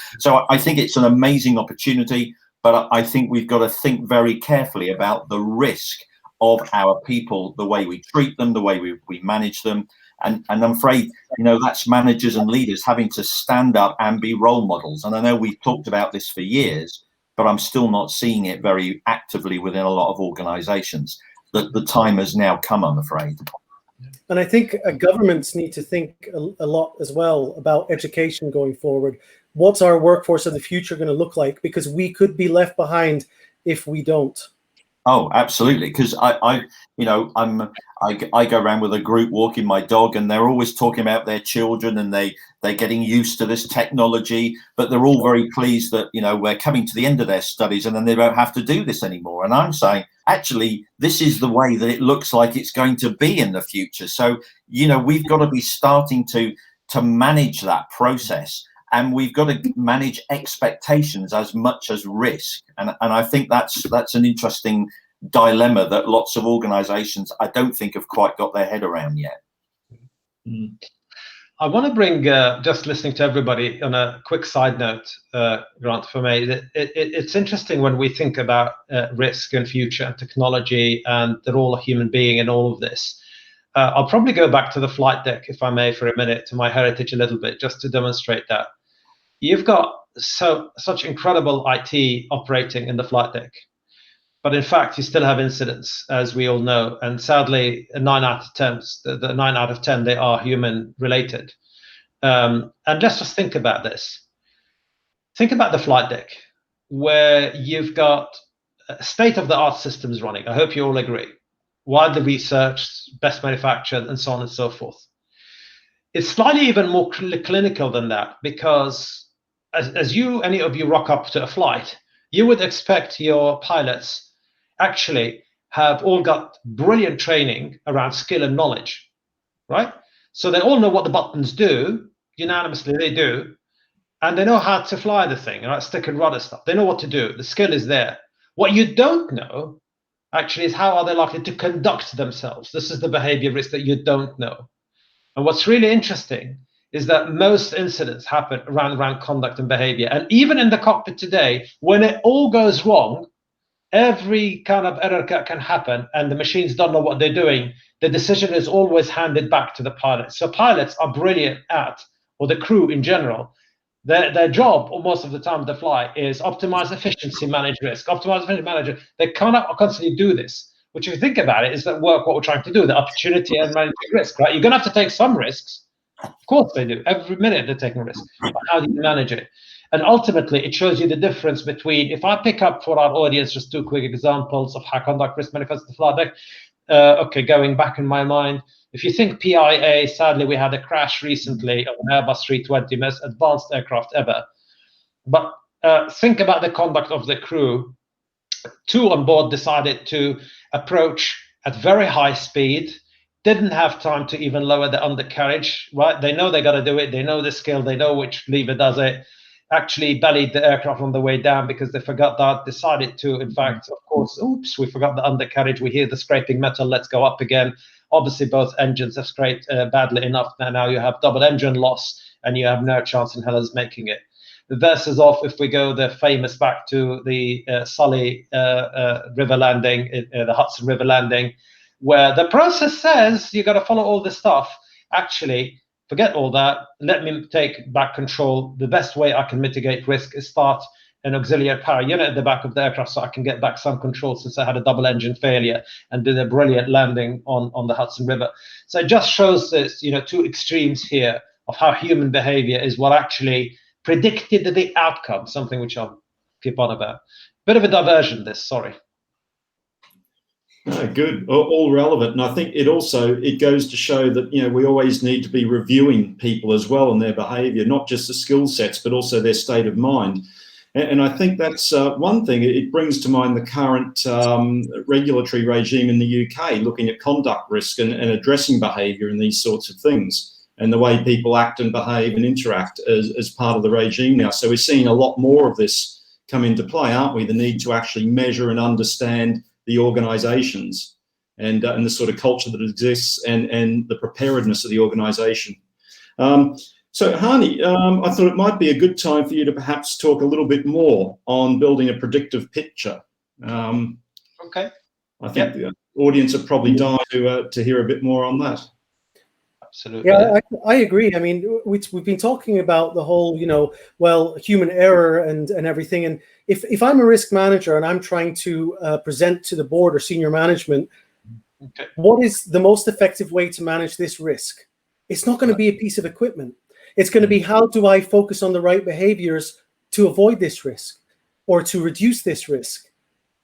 I think it's an amazing opportunity, but I think we've got to think very carefully about the risk of our people, the way we treat them, the way we manage them. And I'm afraid, you know, that's managers and leaders having to stand up and be role models. And I know we've talked about this for years, but I'm still not seeing it very actively within a lot of organizations. The time has now come, I'm afraid. And I think governments need to think a lot as well about education going forward. What's our workforce of the future going to look like? Because we could be left behind if we don't. Oh, absolutely. Because I go around with a group walking my dog, and they're always talking about their children, and they're getting used to this technology, but they're all very pleased that, you know, we're coming to the end of their studies and then they don't have to do this anymore. And I'm saying, actually, this is the way that it looks like it's going to be in the future. So, you know, we've got to be starting to manage that process. And we've got to manage expectations as much as risk. And I think that's an interesting dilemma that lots of organizations, I don't think, have quite got their head around yet. I want to bring, just listening to everybody, on a quick side note, Grant, for me, it's interesting when we think about risk and future and technology and the role of human being in all of this. I'll probably go back to the flight deck, if I may, for a minute, to my heritage a little bit, just to demonstrate that. You've got such incredible IT operating in the flight deck. But in fact, you still have incidents, as we all know. And sadly, 9 out of 10, the 9 out of 10, they are human related. And let's just think about this. Think about the flight deck, where you've got state-of-the-art systems running. I hope you all agree. Widely researched, best manufactured, and so on and so forth. It's slightly even more clinical than that, because as any of you rock up to a flight, you would expect your pilots actually have all got brilliant training around skill and knowledge, right? So they all know what the buttons do, unanimously they do, and they know how to fly the thing, right? Stick and rudder stuff. They know what to do. The skill is there. What you don't know, actually, is how are they likely to conduct themselves. This is the behavior risk that you don't know. And what's really interesting is that most incidents happen around conduct and behavior. And even in the cockpit today, when it all goes wrong, every kind of error can happen, and the machines don't know what they're doing. The decision is always handed back to the pilots. So pilots are brilliant at, or the crew in general, their job, or most of the time they fly, is optimize efficiency, manage risk, optimize efficiency, manage. They cannot constantly do this, which, if you think about it, is that work what we're trying to do, the opportunity and managing risk, right? You're going to have to take some risks. Of course they do. Every minute they're taking risks. But how do you manage it? And ultimately, it shows you the difference between, if I pick up for our audience just 2 quick examples of how conduct risk manifests in the flight deck. Okay, going back in my mind, if you think PIA, sadly, we had a crash recently of an Airbus 320, most advanced aircraft ever. But think about the conduct of the crew. 2 on board decided to approach at very high speed, didn't have time to even lower the undercarriage, right? They know they got to do it. They know the skill. They know which lever does it. Actually bellied the aircraft on the way down because they forgot that, decided to, in fact, of course, oops, we forgot the undercarriage. We hear the scraping metal. Let's go up again. Obviously, both engines have scraped badly enough. Now you have double engine loss, and you have no chance in hell of making it. Versus off, if we go the famous back to the Sully River landing, the Hudson River landing, where the process says you got to follow all this stuff. Actually, forget all that. Let me take back control. The best way I can mitigate risk is start an auxiliary power unit at the back of the aircraft so I can get back some control, since I had a double engine failure, and did a brilliant landing on the Hudson River. So it just shows this, 2 extremes here of how human behavior is what actually predicted the outcome, something which I'll keep on about. Bit of a diversion, this, sorry. No, good, all relevant. And I think it goes to show that, we always need to be reviewing people as well and their behavior, not just the skill sets, but also their state of mind. And I think that's one thing. It brings to mind the current regulatory regime in the UK, looking at conduct risk and addressing behavior and these sorts of things, and the way people act and behave and interact as part of the regime now. So we're seeing a lot more of this come into play, aren't we? The need to actually measure and understand the organisations and the sort of culture that exists and the preparedness of the organisation. So, Hani, I thought it might be a good time for you to perhaps talk a little bit more on building a predictive picture. Okay. I think the audience are probably dying to hear a bit more on that. Absolutely. Yeah, I agree. I mean, we've been talking about the whole, human error and everything. And if I'm a risk manager and I'm trying to present to the board or senior management, what is the most effective way to manage this risk? It's not going to be a piece of equipment. It's going to be, how do I focus on the right behaviors to avoid this risk or to reduce this risk?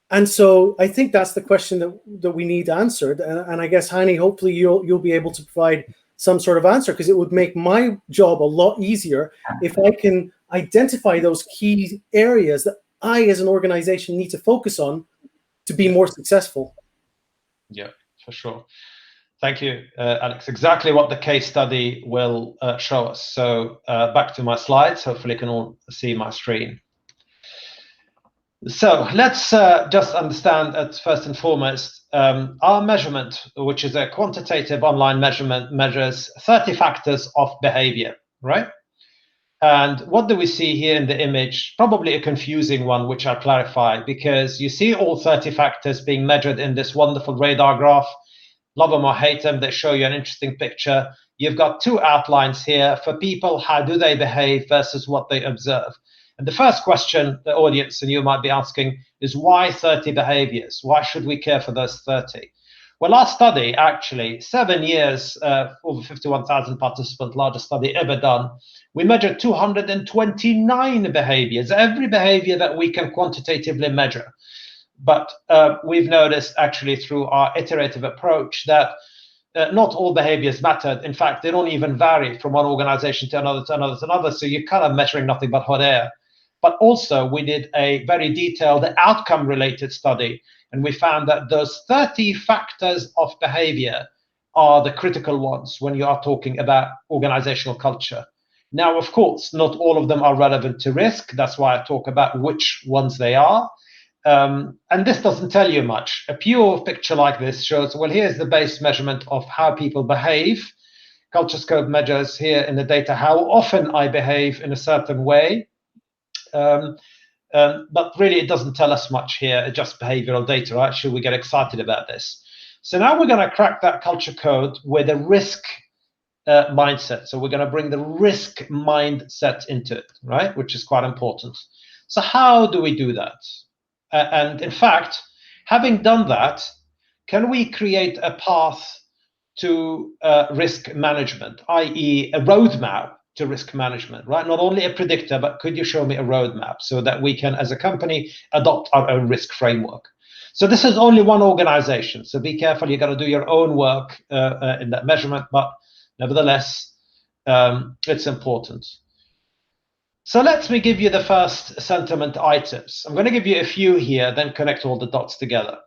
And so I think that's the question that we need answered. And I guess, Hani, hopefully you'll be able to provide some sort of answer, because it would make my job a lot easier if I can identify those key areas that I, as an organization, need to focus on to be more successful. Yeah, for sure. Thank you, Alex. Exactly what the case study will show us. So back to my slides. Hopefully you can all see my screen. So let's just understand that first and foremost, our measurement, which is a quantitative online measurement, measures 30 factors of behavior, right? And what do we see here in the image? Probably a confusing one, which I'll clarify, because you see all 30 factors being measured in this wonderful radar graph. love them or hate them, they show you an interesting picture. You've got two outlines here for people, how do they behave versus what they observe. And the first question the audience and you might be asking is, why 30 behaviors? Why should we care for those 30? Well, our study, actually, 7 years, over 51,000 participants, largest study ever done, we measured 229 behaviors, every behavior that we can quantitatively measure. But we've noticed, actually, through our iterative approach that not all behaviors mattered. In fact, they don't even vary from one organization to another, to another, to another. So you're kind of measuring nothing but hot air. But also, we did a very detailed outcome-related study, and we found that those 30 factors of behavior are the critical ones when you are talking about organizational culture. Now, of course, not all of them are relevant to risk. That's why I talk about which ones they are. And this doesn't tell you much. A pure picture like this shows, well, here's the base measurement of how people behave. Culture Scope measures here in the data how often I behave in a certain way. But really, it doesn't tell us much here. It's just behavioral data, right? Should we get excited about this? So now we're going to crack that culture code with a risk mindset. So we're going to bring the risk mindset into it, right? Which is quite important. So how do we do that? And in fact, having done that, can we create a path to risk management, i.e. a roadmap to risk management, right? Not only a predictor, but could you show me a roadmap so that we can, as a company, adopt our own risk framework? So this is only one organization. So be careful, you got to do your own work in that measurement, but nevertheless, it's important. So let me give you the first sentiment items. I'm going to give you a few here, then connect all the dots together.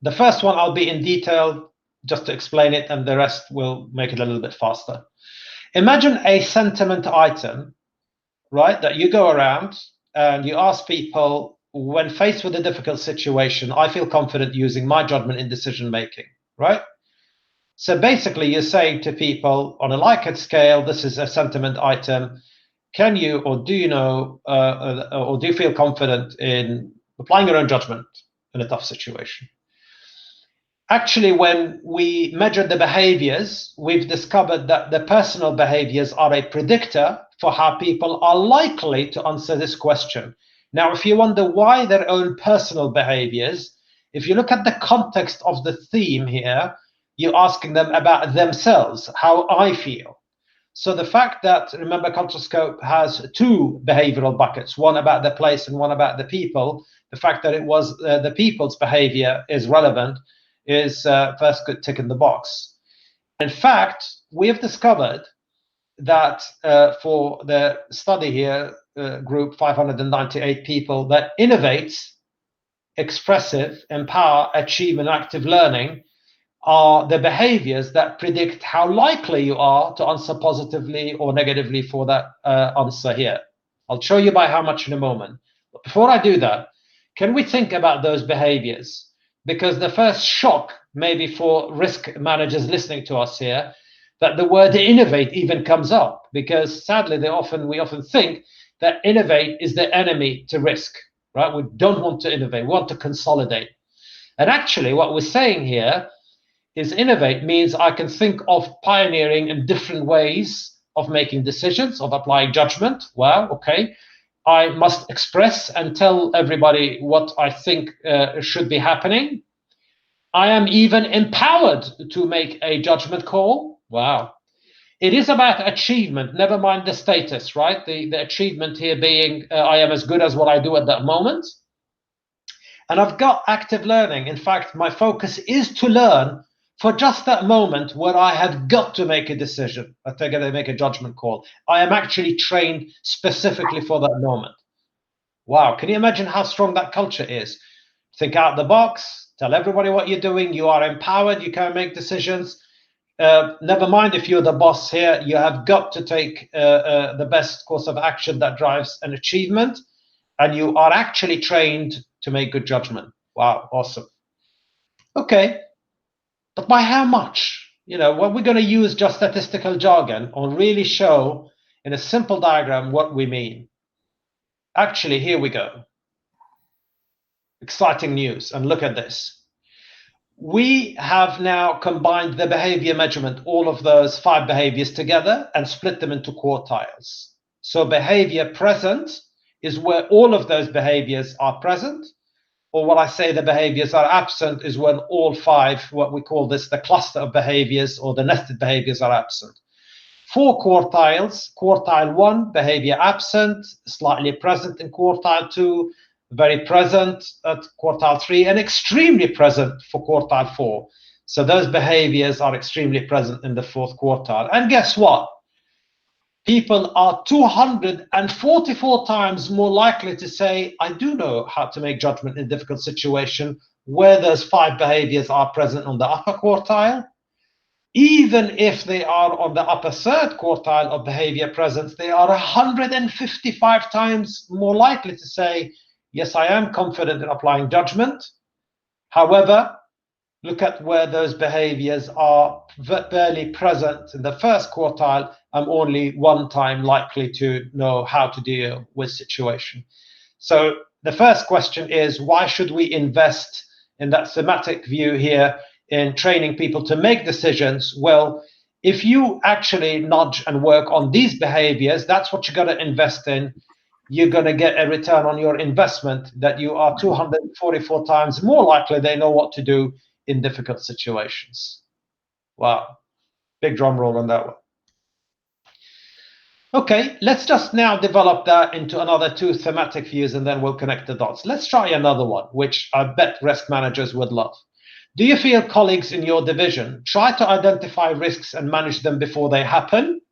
The first one, I'll be in detail just to explain it, and the rest will make it a little bit faster. Imagine a sentiment item, right, that you go around and you ask people, when faced with a difficult situation, I feel confident using my judgment in decision making, right? So basically, you're saying to people on a Likert scale, this is a sentiment item. Can you, or do you know, or do you feel confident in applying your own judgment in a tough situation? Actually, when we measured the behaviors, we've discovered that the personal behaviors are a predictor for how people are likely to answer this question. Now, if you wonder why their own personal behaviors, if you look at the context of the theme here, you're asking them about themselves, how I feel. So the fact that, remember, Culture Scope has two behavioral buckets, one about the place and one about the people, the fact that it was the people's behavior is relevant is first good tick in the box. In fact, we have discovered that for the study here, group 598 people, that innovates, expressive, empower, achieve, and active learning are the behaviors that predict how likely you are to answer positively or negatively for that answer here. I'll show you by how much in a moment. But before I do that, can we think about those behaviors? Because the first shock, maybe for risk managers listening to us here, that the word innovate even comes up, because sadly, we often think that innovate is the enemy to risk, right? We don't want to innovate, we want to consolidate. And actually, what we're saying here is innovate means I can think of pioneering in different ways of making decisions, of applying judgment. Well, okay, I must express and tell everybody what I think should be happening. I am even empowered to make a judgment call. Wow. It is about achievement, never mind the status, right? The achievement here being I am as good as what I do at that moment. And I've got active learning. In fact, my focus is to learn for just that moment where I have got to make a decision. I got to make a judgment call. I am actually trained specifically for that moment. Wow, can you imagine how strong that culture is? Think out the box, tell everybody what you're doing. You are empowered, you can make decisions. Never mind if you're the boss here, you have got to take the best course of action that drives an achievement. And you are actually trained to make good judgment. Wow, awesome. Okay, but by how much? You know, when we're going to use just statistical jargon or really show in a simple diagram what we mean. Actually, here we go. Exciting news, and look at this. We have now combined the behavior measurement, all of those 5 behaviors together, and split them into quartiles. So behavior present is where all of those behaviors are present, or what I say the behaviors are absent is when all 5, what we call this, the cluster of behaviors or the nested behaviors are absent. 4 quartiles, quartile 1, behavior absent, slightly present in quartile 2, very present at quartile 3, and extremely present for quartile 4. So those behaviors are extremely present in the 4th quartile. And guess what? People are 244 times more likely to say, I do know how to make judgment in a difficult situation, where those 5 behaviors are present on the upper quartile. Even if they are on the upper 3rd quartile of behavior presence, they are 155 times more likely to say, yes, I am confident in applying judgment. However, look at where those behaviors are barely present in the 1st quartile. I'm only 1 time likely to know how to deal with situation. So the first question is, why should we invest in that thematic view here in training people to make decisions? Well, if you actually nudge and work on these behaviors, that's what you're going to invest in. You're going to get a return on your investment that you are 244 times more likely they know what to do in difficult situations. Wow. Big drum roll on that one. Okay, let's just now develop that into another 2 thematic views, and then we'll connect the dots. Let's try another one, which I bet risk managers would love. Do you feel colleagues in your division try to identify risks and manage them before they happen?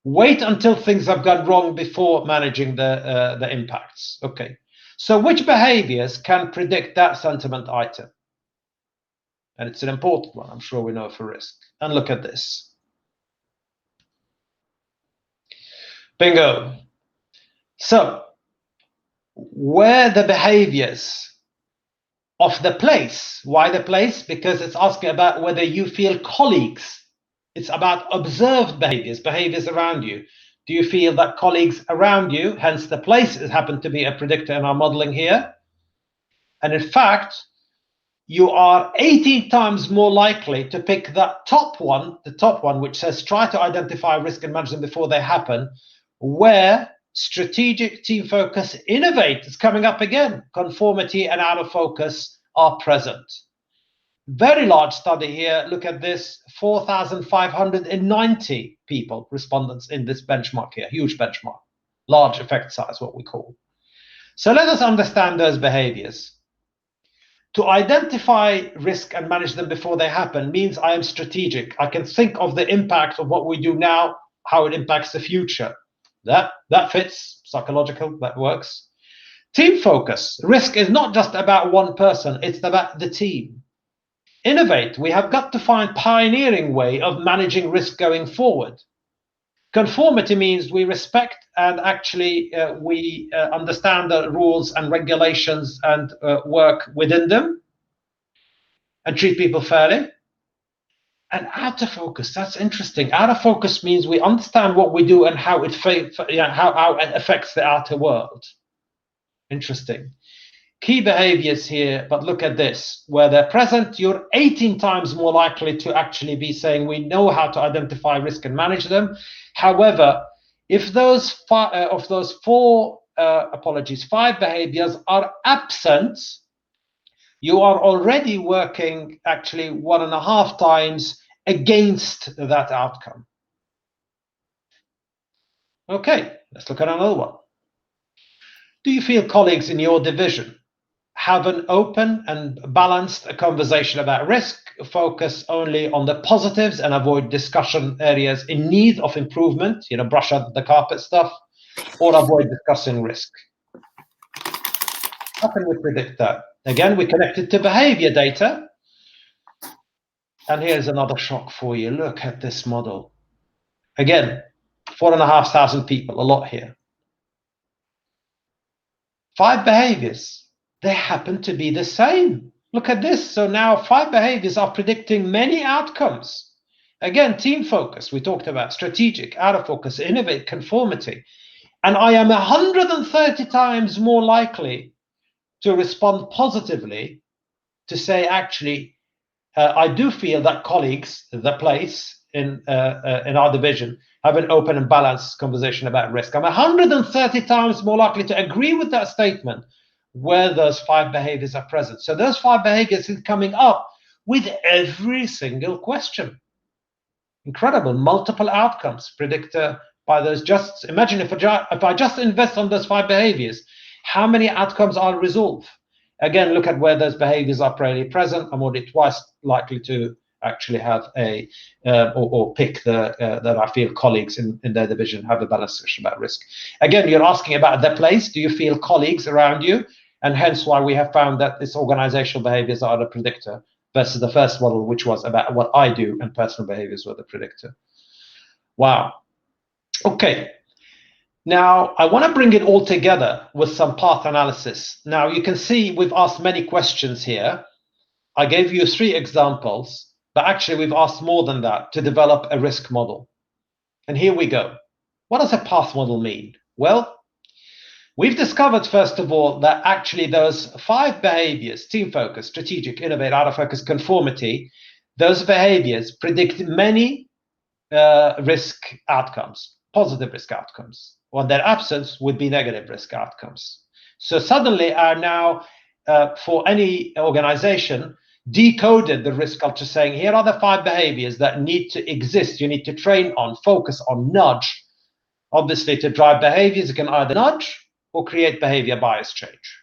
Wait until things have gone wrong before managing the impacts. Okay, so which behaviors can predict that sentiment item? And it's an important one, I'm sure we know for risk. And look at this. Bingo. So, where the behaviors of the place. Why the place? Because it's asking about whether you feel colleagues. It's about observed behaviors, behaviors around you. Do you feel that colleagues around you, hence the place has happened to be a predictor in our modeling here? And in fact, you are 18 times more likely to pick that top one, the top one, which says try to identify risk and manage them before they happen, where strategic, team focus, innovate is coming up again. Conformity and out of focus are present. Very large study here. Look at this, 4,590 people, respondents in this benchmark here, huge benchmark, large effect size, what we call. So let us understand those behaviors. To identify risk and manage them before they happen means I am strategic. I can think of the impact of what we do now, how it impacts the future. That fits, psychological, that works. Team focus. Risk is not just about one person, it's about the team. Innovate. We have got to find pioneering way of managing risk going forward. Conformity means we respect and actually we understand the rules and regulations and work within them and treat people fairly. And out of focus, that's interesting. Out of focus means we understand what we do and how it affects the outer world. Interesting. Key behaviors here, but look at this. Where they're present, you're 18 times more likely to actually be saying we know how to identify risk and manage them. However, if those five behaviors are absent, you are already working actually 1.5 times against that outcome. Okay, let's look at another one. Do you feel colleagues in your division have an open and balanced conversation about risk, focus only on the positives and avoid discussion areas in need of improvement, brush under the carpet stuff, or avoid discussing risk? How can we predict that? Again, we connect it to behavior data. And here's another shock for you. Look at this model. Again, 4,500 people, a lot here. 5 behaviors. They happen to be the same. Look at this. So now 5 behaviors are predicting many outcomes. Again, team focus, we talked about strategic, out of focus, innovate, conformity. And I am 130 times more likely to respond positively to say, actually, I do feel that colleagues, the place in our division, have an open and balanced conversation about risk. I'm 130 times more likely to agree with that statement where those 5 behaviors are present. So those 5 behaviors are coming up with every single question. Incredible, multiple outcomes predicted by those. Just imagine if I just invest on those 5 behaviors, how many outcomes I'll resolve. Again, look at where those behaviors are primarily present. I'm only twice likely to actually have a or pick that I feel colleagues in their division have a balanced discussion about risk. Again, you're asking about the place. Do you feel colleagues around you? And hence why we have found that this organizational behaviors are the predictor versus the first model, which was about what I do, and personal behaviors were the predictor. Wow. Okay. Now, I want to bring it all together with some path analysis. Now, you can see we've asked many questions here. I gave you 3 examples, but actually we've asked more than that to develop a risk model. And here we go. What does a path model mean? Well, we've discovered, first of all, that actually those 5 behaviors, team focus, strategic, innovate, out of focus, conformity, those behaviors predict many risk outcomes, positive risk outcomes. Well, their absence would be negative risk outcomes. So suddenly are now, for any organization, decoded the risk culture, saying, here are the 5 behaviors that need to exist. You need to train on, focus on, nudge. Obviously, to drive behaviors, you can either nudge or create behavior bias change.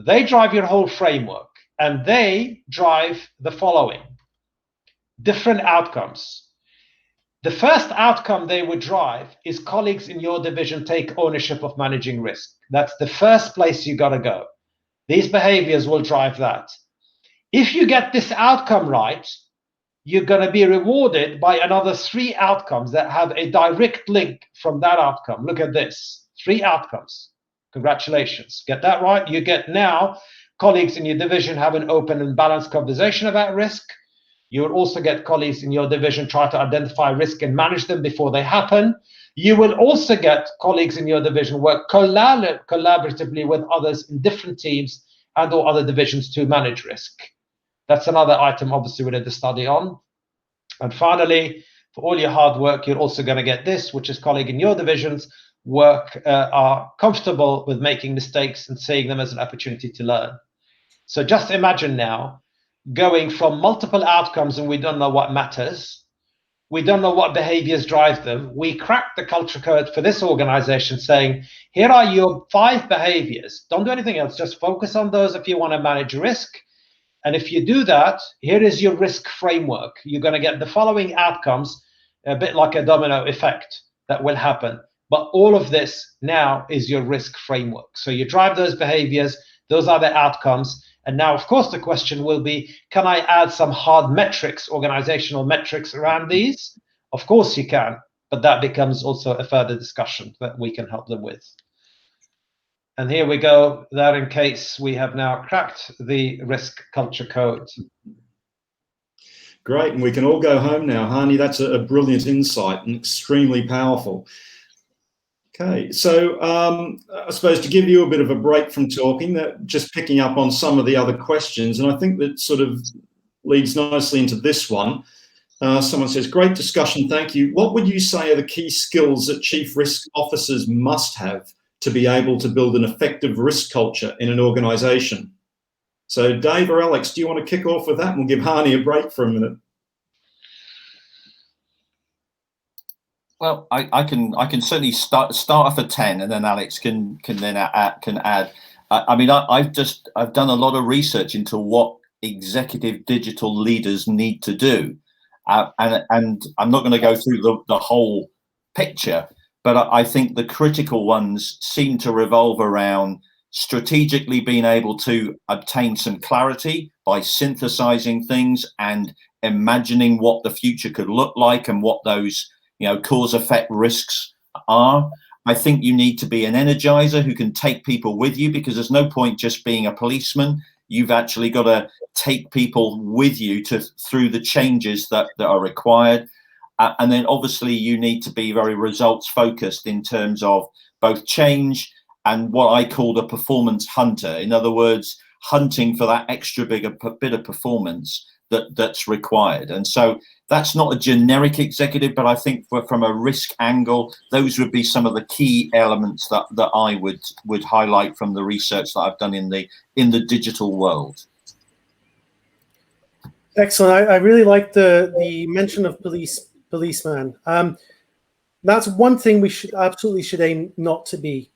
They drive your whole framework, and they drive the following: different outcomes. The first outcome they would drive is colleagues in your division take ownership of managing risk. That's the first place you got to go. These behaviors will drive that. If you get this outcome right, you're going to be rewarded by another 3 outcomes that have a direct link from that outcome. Look at this, 3 outcomes. Congratulations. Get that right. You get now colleagues in your division have an open and balanced conversation about risk. You will also get colleagues in your division try to identify risk and manage them before they happen. You will also get colleagues in your division work collaboratively with others in different teams and or other divisions to manage risk. That's another item, obviously, we did the study on. And finally, for all your hard work, you're also going to get this, which is colleague in your divisions are comfortable with making mistakes and seeing them as an opportunity to learn. So just imagine now going from multiple outcomes and we don't know what matters. We don't know what behaviors drive them. We cracked the culture code for this organization saying, here are your 5 behaviors. Don't do anything else. Just focus on those if you want to manage risk. And if you do that, here is your risk framework. You're going to get the following outcomes, a bit like a domino effect that will happen. But all of this now is your risk framework. So you drive those behaviors. Those are the outcomes. And now, of course, the question will be, can I add some hard metrics, organizational metrics around these? Of course you can, but that becomes also a further discussion that we can help them with. And here we go, that in case we have now cracked the risk culture code. Great, and we can all go home now. Hani, that's a brilliant insight and extremely powerful. Okay, so I suppose to give you a bit of a break from talking, that just picking up on some of the other questions, and I think that sort of leads nicely into this one. Someone says, great discussion, thank you. What would you say are the key skills that chief risk officers must have to be able to build an effective risk culture in an organisation? So Dave or Alex, do you want to kick off with that? And we'll give Hani a break for a minute. Well, I can certainly start off at 10, and then Alex can add. I mean, I've done a lot of research into what executive digital leaders need to do, and I'm not going to go through the whole picture, but I think the critical ones seem to revolve around strategically being able to obtain some clarity by synthesizing things and imagining what the future could look like and what those cause effect risks are. I think you need to be an energizer who can take people with you, because there's no point just being a policeman. You've actually got to take people with you through the changes that are required. And then obviously you need to be very results focused in terms of both change and what I call the performance hunter. In other words, hunting for that extra bit of performance that's required. And so that's not a generic executive, but I think from a risk angle, those would be some of the key elements that I would highlight from the research that I've done in the digital world. Excellent. I really like the mention of policeman. That's one thing we should aim not to be.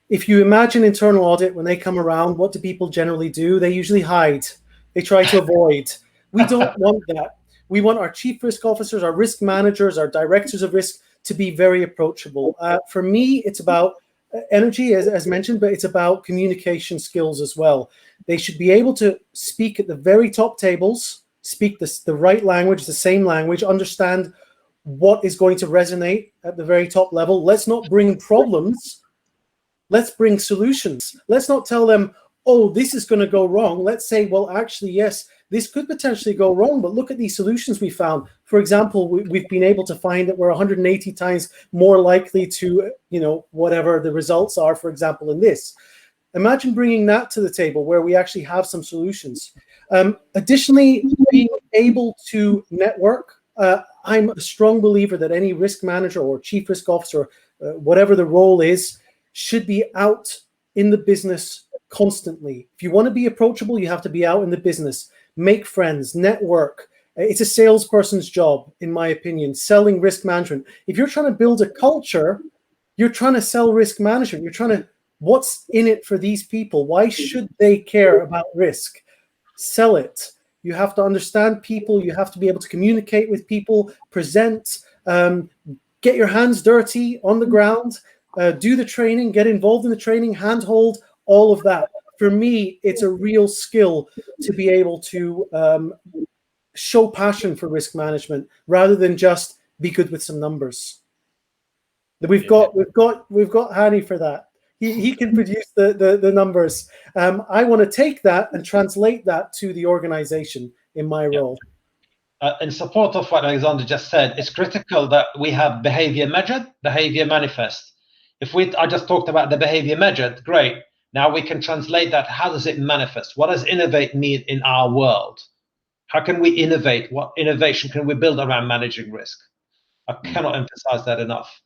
If you imagine internal audit, when they come around, what do people generally do? They usually hide. They try to avoid. We don't want that. We want our chief risk officers, our risk managers, our directors of risk to be very approachable. For me, it's about energy, as mentioned, but it's about communication skills as well. They should be able to speak at the very top tables, speak the right language, the same language, understand what is going to resonate at the very top level. Let's not bring problems. Let's bring solutions. Let's not tell them, oh, this is going to go wrong. Let's say, well, actually, yes, this could potentially go wrong, but look at these solutions we found. For example, we've been able to find that we're 180 times more likely to, whatever the results are, for example, in this. Imagine bringing that to the table where we actually have some solutions. Additionally, being able to network. I'm a strong believer that any risk manager or chief risk officer, whatever the role is, should be out in the business constantly. If you want to be approachable, you have to be out in the business. Make friends, network. It's a salesperson's job, in my opinion, selling risk management. If you're trying to build a culture, you're trying to sell risk management. You're trying to, what's in it for these people? Why should they care about risk? Sell it. You have to understand people. You have to be able to communicate with people, present, get your hands dirty on the ground, do the training, get involved in the training, handhold, all of that. For me, it's a real skill to be able to show passion for risk management rather than just be good with some numbers. We've got Hani for that. He can produce the numbers. I want to take that and translate that to the organization in my role. In support of what Alexander just said, it's critical that we have behavior measured, behavior manifest. I just talked about the behavior measured, great. Now we can translate that. How does it manifest? What does innovate mean in our world? How can we innovate? What innovation can we build around managing risk? I cannot emphasize that enough.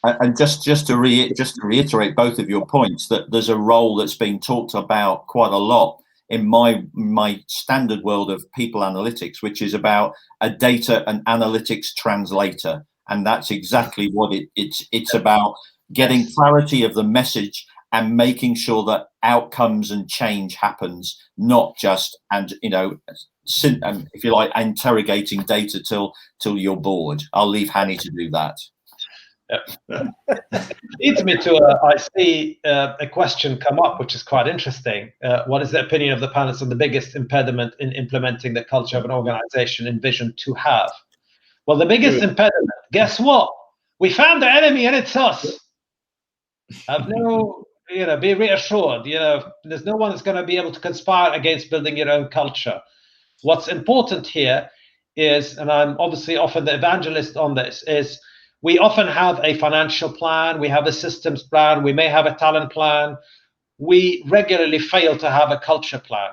And just to reiterate both of your points, that there's a role that's been talked about quite a lot in my standard world of people analytics, which is about a data and analytics translator, and that's exactly what it's about: getting clarity of the message and making sure that outcomes and change happens, not just if you like, interrogating data till you're bored. I'll leave Hani to do that. Leads me to I see a question come up, which is quite interesting. What is the opinion of the panelists on the biggest impediment in implementing the culture of an organization envisioned to have? Well, the biggest impediment, guess what? We found the enemy and it's us. Have no, be reassured, there's no one that's going to be able to conspire against building your own culture. What's important here is, and I'm obviously often the evangelist on this, is we often have a financial plan, we have a systems plan, we may have a talent plan. We regularly fail to have a culture plan.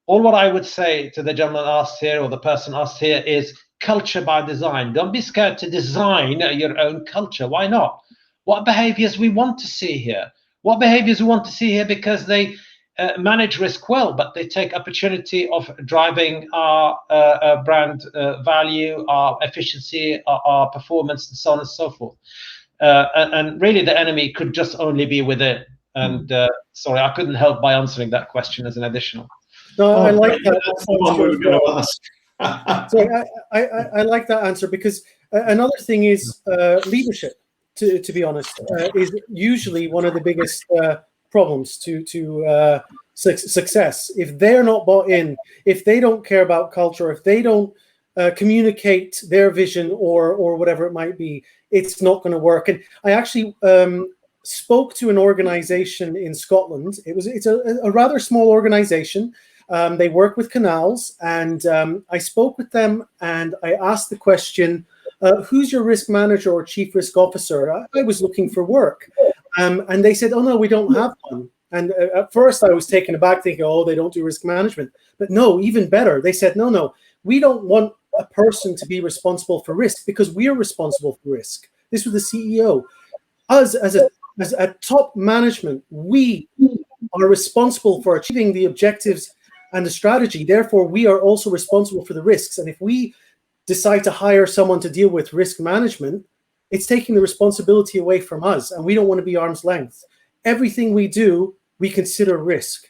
All what I would say to the gentleman asked here, or the person asked here, is culture by design. Don't be scared to design your own culture. Why not? What behaviors we want to see here? What behaviors we want to see here because they manage risk well, but they take opportunity of driving our brand value, our efficiency, our performance, and so on and so forth. And really, the enemy could just only be within. And sorry, I couldn't help by answering that question as an additional. No, I like that. That's the one we were going to ask. So I like that answer, because another thing is leadership. To be honest, is usually one of the biggest problems to success. If they're not bought in, if they don't care about culture, if they don't communicate their vision or whatever it might be, it's not going to work. And I actually spoke to an organization in Scotland. It's a rather small organization. They work with canals, and I spoke with them and I asked the question, who's your risk manager or chief risk officer? I was looking for work. And they said, oh no, we don't have one. And at first I was taken aback thinking, oh, they don't do risk management. But no, even better. They said, no, we don't want a person to be responsible for risk because we are responsible for risk. This was the CEO. Us as a top management, we are responsible for achieving the objectives and the strategy. Therefore, we are also responsible for the risks. And if we decide to hire someone to deal with risk management, it's taking the responsibility away from us, and we don't want to be arm's length. Everything we do, we consider risk.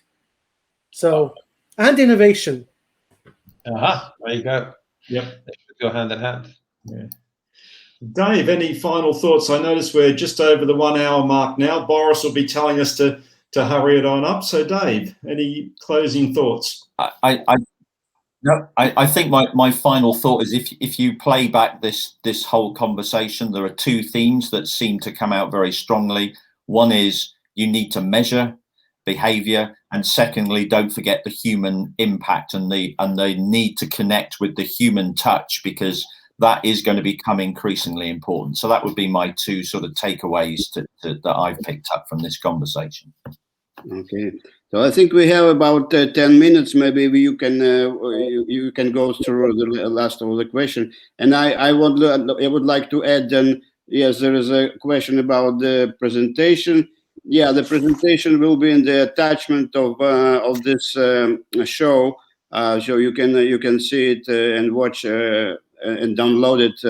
So, and innovation. There you go. Yep. They should go hand in hand. Yeah. Dave, any final thoughts? I notice we're just over the 1 hour mark now. Boris will be telling us to hurry it on up. So, Dave, any closing thoughts? I think my final thought is if you play back this whole conversation, there are two themes that seem to come out very strongly. One is you need to measure behavior, and secondly, don't forget the human impact and the need to connect with the human touch, because that is going to become increasingly important. So that would be my two sort of takeaways that I've picked up from this conversation. Okay, so I think we have about 10 minutes. Maybe you can go through the last of the question. And I would like to add then, yes, there is a question about the presentation. Yeah, the presentation will be in the attachment of this show, so you can see it and watch and download it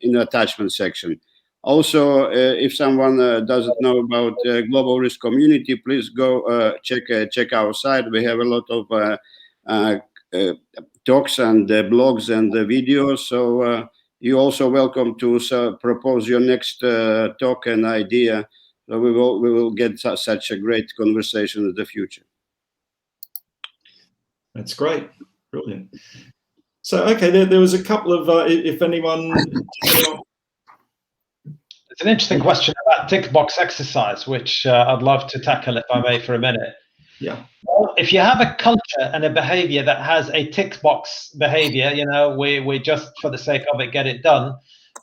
in the attachment section. Also, if someone doesn't know about global risk community, please go check our site. We have a lot of talks and blogs and videos. So you're also welcome to propose your next talk and idea. So we will get such a great conversation in the future. That's great, brilliant. So okay, there was a couple of if anyone. It's an interesting question about tick box exercise, which I'd love to tackle, if I may, for a minute. Yeah. Well, if you have a culture and a behavior that has a tick box behavior, we just for the sake of it get it done,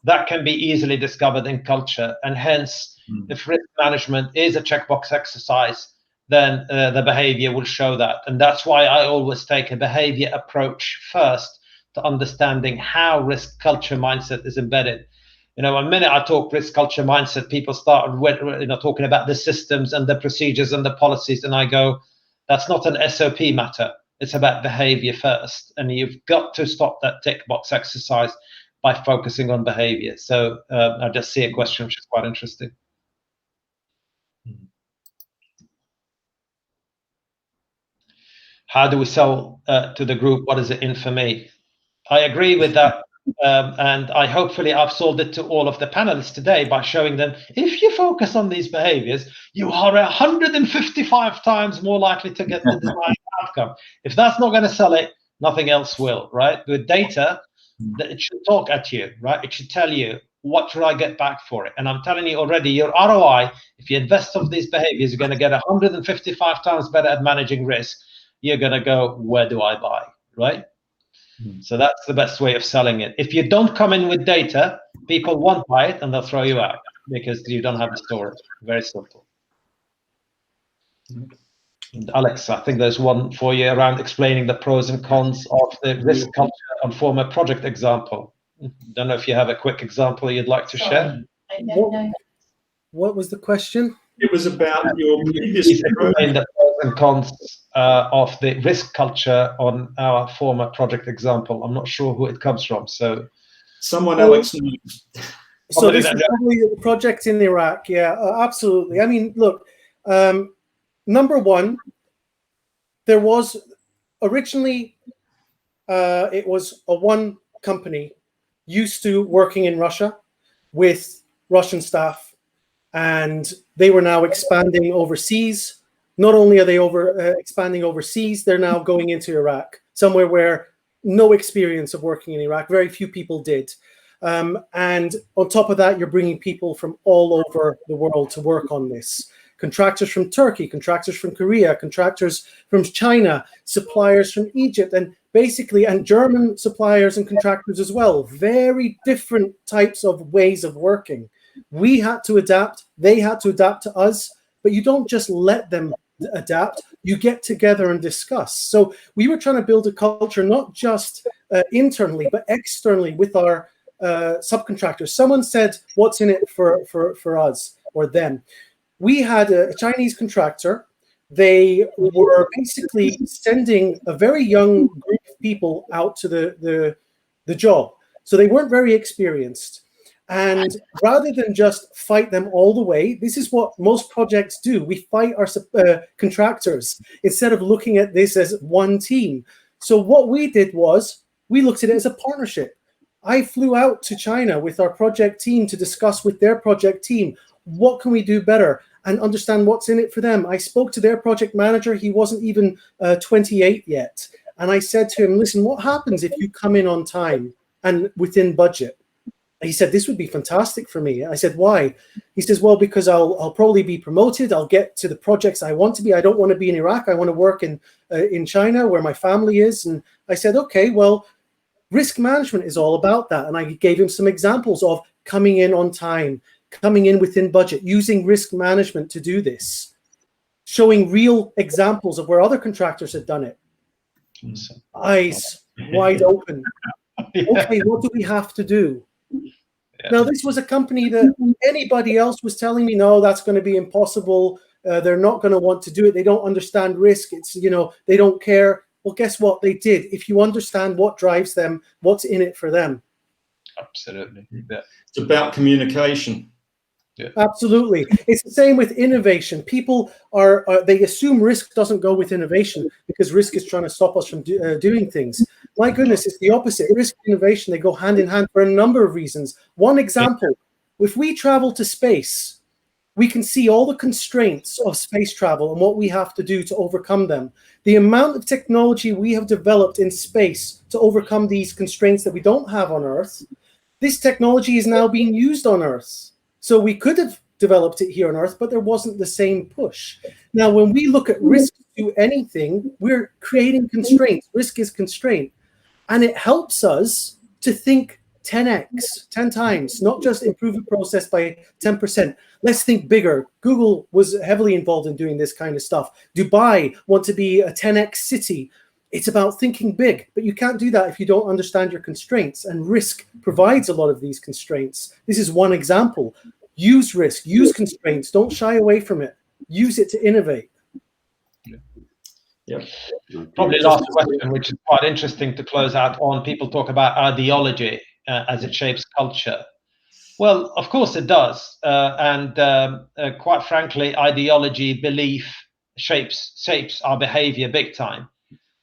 that can be easily discovered in culture. And hence, if risk management is a checkbox exercise, then the behavior will show that. And that's why I always take a behavior approach first to understanding how risk culture mindset is embedded. A minute I talk risk culture mindset, people start talking about the systems and the procedures and the policies, and I go, that's not an SOP matter. It's about behavior first, and you've got to stop that tick box exercise by focusing on behavior. So I just see a question which is quite interesting. How do we sell to the group? What is it in for me? I agree with that. And hopefully I've sold it to all of the panelists today by showing them, if you focus on these behaviors, you are 155 times more likely to get the desired outcome. If that's not going to sell it, nothing else will, right? With data, it should talk at you, right? It should tell you, what should I get back for it? And I'm telling you already, your ROI, if you invest in these behaviors, you're going to get 155 times better at managing risk. You're going to go, where do I buy, right? So that's the best way of selling it. If you don't come in with data, people won't buy it and they'll throw you out because you don't have the storage. Very simple. And Alex, I think there's one for you around explaining the pros and cons of the risk culture on former project example. Don't know if you have a quick example you'd like to share. I don't know. What was the question? It was about your previous. Explain the pros and cons of the risk culture on our former project example. I'm not sure who it comes from. So someone Alex knows. So this is probably the project in Iraq. Yeah, absolutely. I mean, look, number one, there was originally, it was a one company used to working in Russia with Russian staff, and they were now expanding overseas. Not only are they expanding overseas, they're now going into Iraq, somewhere where no experience of working in Iraq, very few people did. And on top of that, you're bringing people from all over the world to work on this. Contractors from Turkey, contractors from Korea, contractors from China, suppliers from Egypt, and basically, and German suppliers and contractors as well. Very different types of ways of working. We had to adapt, they had to adapt to us, but you don't just let them adapt, you get together and discuss. So we were trying to build a culture, not just internally, but externally with our subcontractors. Someone said, what's in it for us or them? We had a Chinese contractor. They were basically sending a very young group of people out to the job. So they weren't very experienced. And rather than just fight them all the way, this is what most projects do. We fight our contractors instead of looking at this as one team. So what we did was we looked at it as a partnership. I flew out to China with our project team to discuss with their project team, what can we do better and understand what's in it for them. I spoke to their project manager. He wasn't even 28 yet. And I said to him, listen, what happens if you come in on time and within budget? He said, this would be fantastic for me. I said, why? He says, well, because I'll probably be promoted. I'll get to the projects I want to be. I don't want to be in Iraq. I want to work in China where my family is. And I said, okay, well, risk management is all about that. And I gave him some examples of coming in on time, coming in within budget, using risk management to do this, showing real examples of where other contractors had done it. Eyes wide open. Okay, what do we have to do? Yeah. Now, this was a company that anybody else was telling me, no, that's going to be impossible. They're not going to want to do it. They don't understand risk. It's, you know, they don't care. Well, guess what? They did. If you understand what drives them, what's in it for them. Absolutely. Yeah. It's about communication. Yeah. Absolutely. It's the same with innovation. People they assume risk doesn't go with innovation because risk is trying to stop us from doing things. My goodness, it's the opposite. Risk and innovation, they go hand in hand for a number of reasons. One example, if we travel to space, we can see all the constraints of space travel and what we have to do to overcome them. The amount of technology we have developed in space to overcome these constraints that we don't have on Earth, this technology is now being used on Earth. So we could have developed it here on Earth, but there wasn't the same push. Now, when we look at risk to anything, we're creating constraints. Risk is constraint. And it helps us to think 10x, 10 times, not just improve the process by 10%. Let's think bigger. Google was heavily involved in doing this kind of stuff. Dubai want to be a 10x city. It's about thinking big, but you can't do that if you don't understand your constraints. And risk provides a lot of these constraints. This is one example. Use risk, use constraints. Don't shy away from it. Use it to innovate. Yeah. Probably last question, which is quite interesting to close out on. People talk about ideology as it shapes culture. Well, of course it does. And quite frankly, ideology, belief shapes our behavior big time.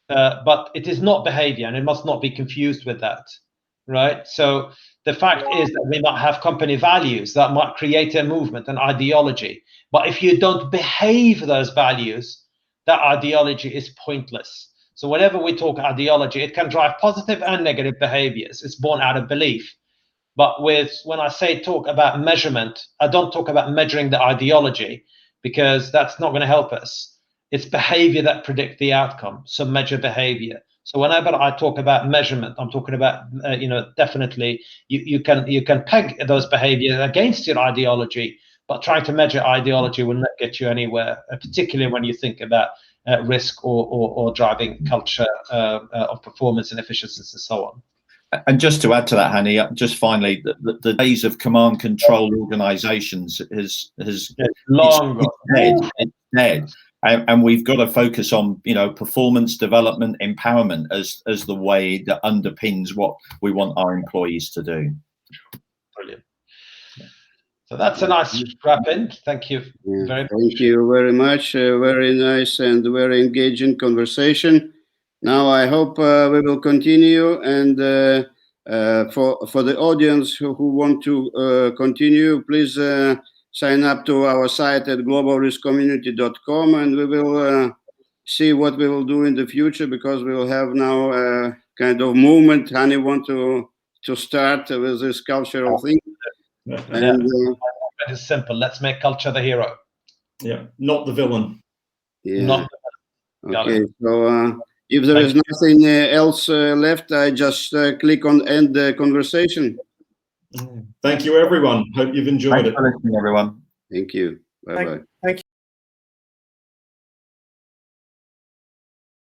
But it is not behavior, and it must not be confused with that, right? So the fact is that we might have company values that might create a movement, an ideology. But if you don't behave those values, that ideology is pointless. So whenever we talk ideology, it can drive positive and negative behaviors. It's born out of belief. But when I say talk about measurement, I don't talk about measuring the ideology because that's not going to help us. It's behavior that predict the outcome. So measure behavior. So whenever I talk about measurement, I'm talking about, definitely you can peg those behaviors against your ideology, but trying to measure ideology will not get you anywhere, particularly when you think about risk or driving culture of performance and efficiencies and so on. And just to add to that, Hani, just finally, the days of command control organisations is long gone. It's dead. And we've got to focus on, performance, development, empowerment as the way that underpins what we want our employees to do. Brilliant. So that's a nice wrap in. Thank you very much. Thank you very much. Very nice and very engaging conversation. Now I hope we will continue, and for the audience who want to continue, please sign up to our site at globalriskcommunity.com, and we will see what we will do in the future, because we will have now a kind of movement. Hani want to start with this cultural thing. And it's simple. Let's make culture the hero. Yeah, not the villain. Yeah. Not the okay. So if there is nothing else left, I just click on end the conversation. Thank you, everyone. Hope you've enjoyed it. Thanks for listening, everyone. Thank you. Bye-bye.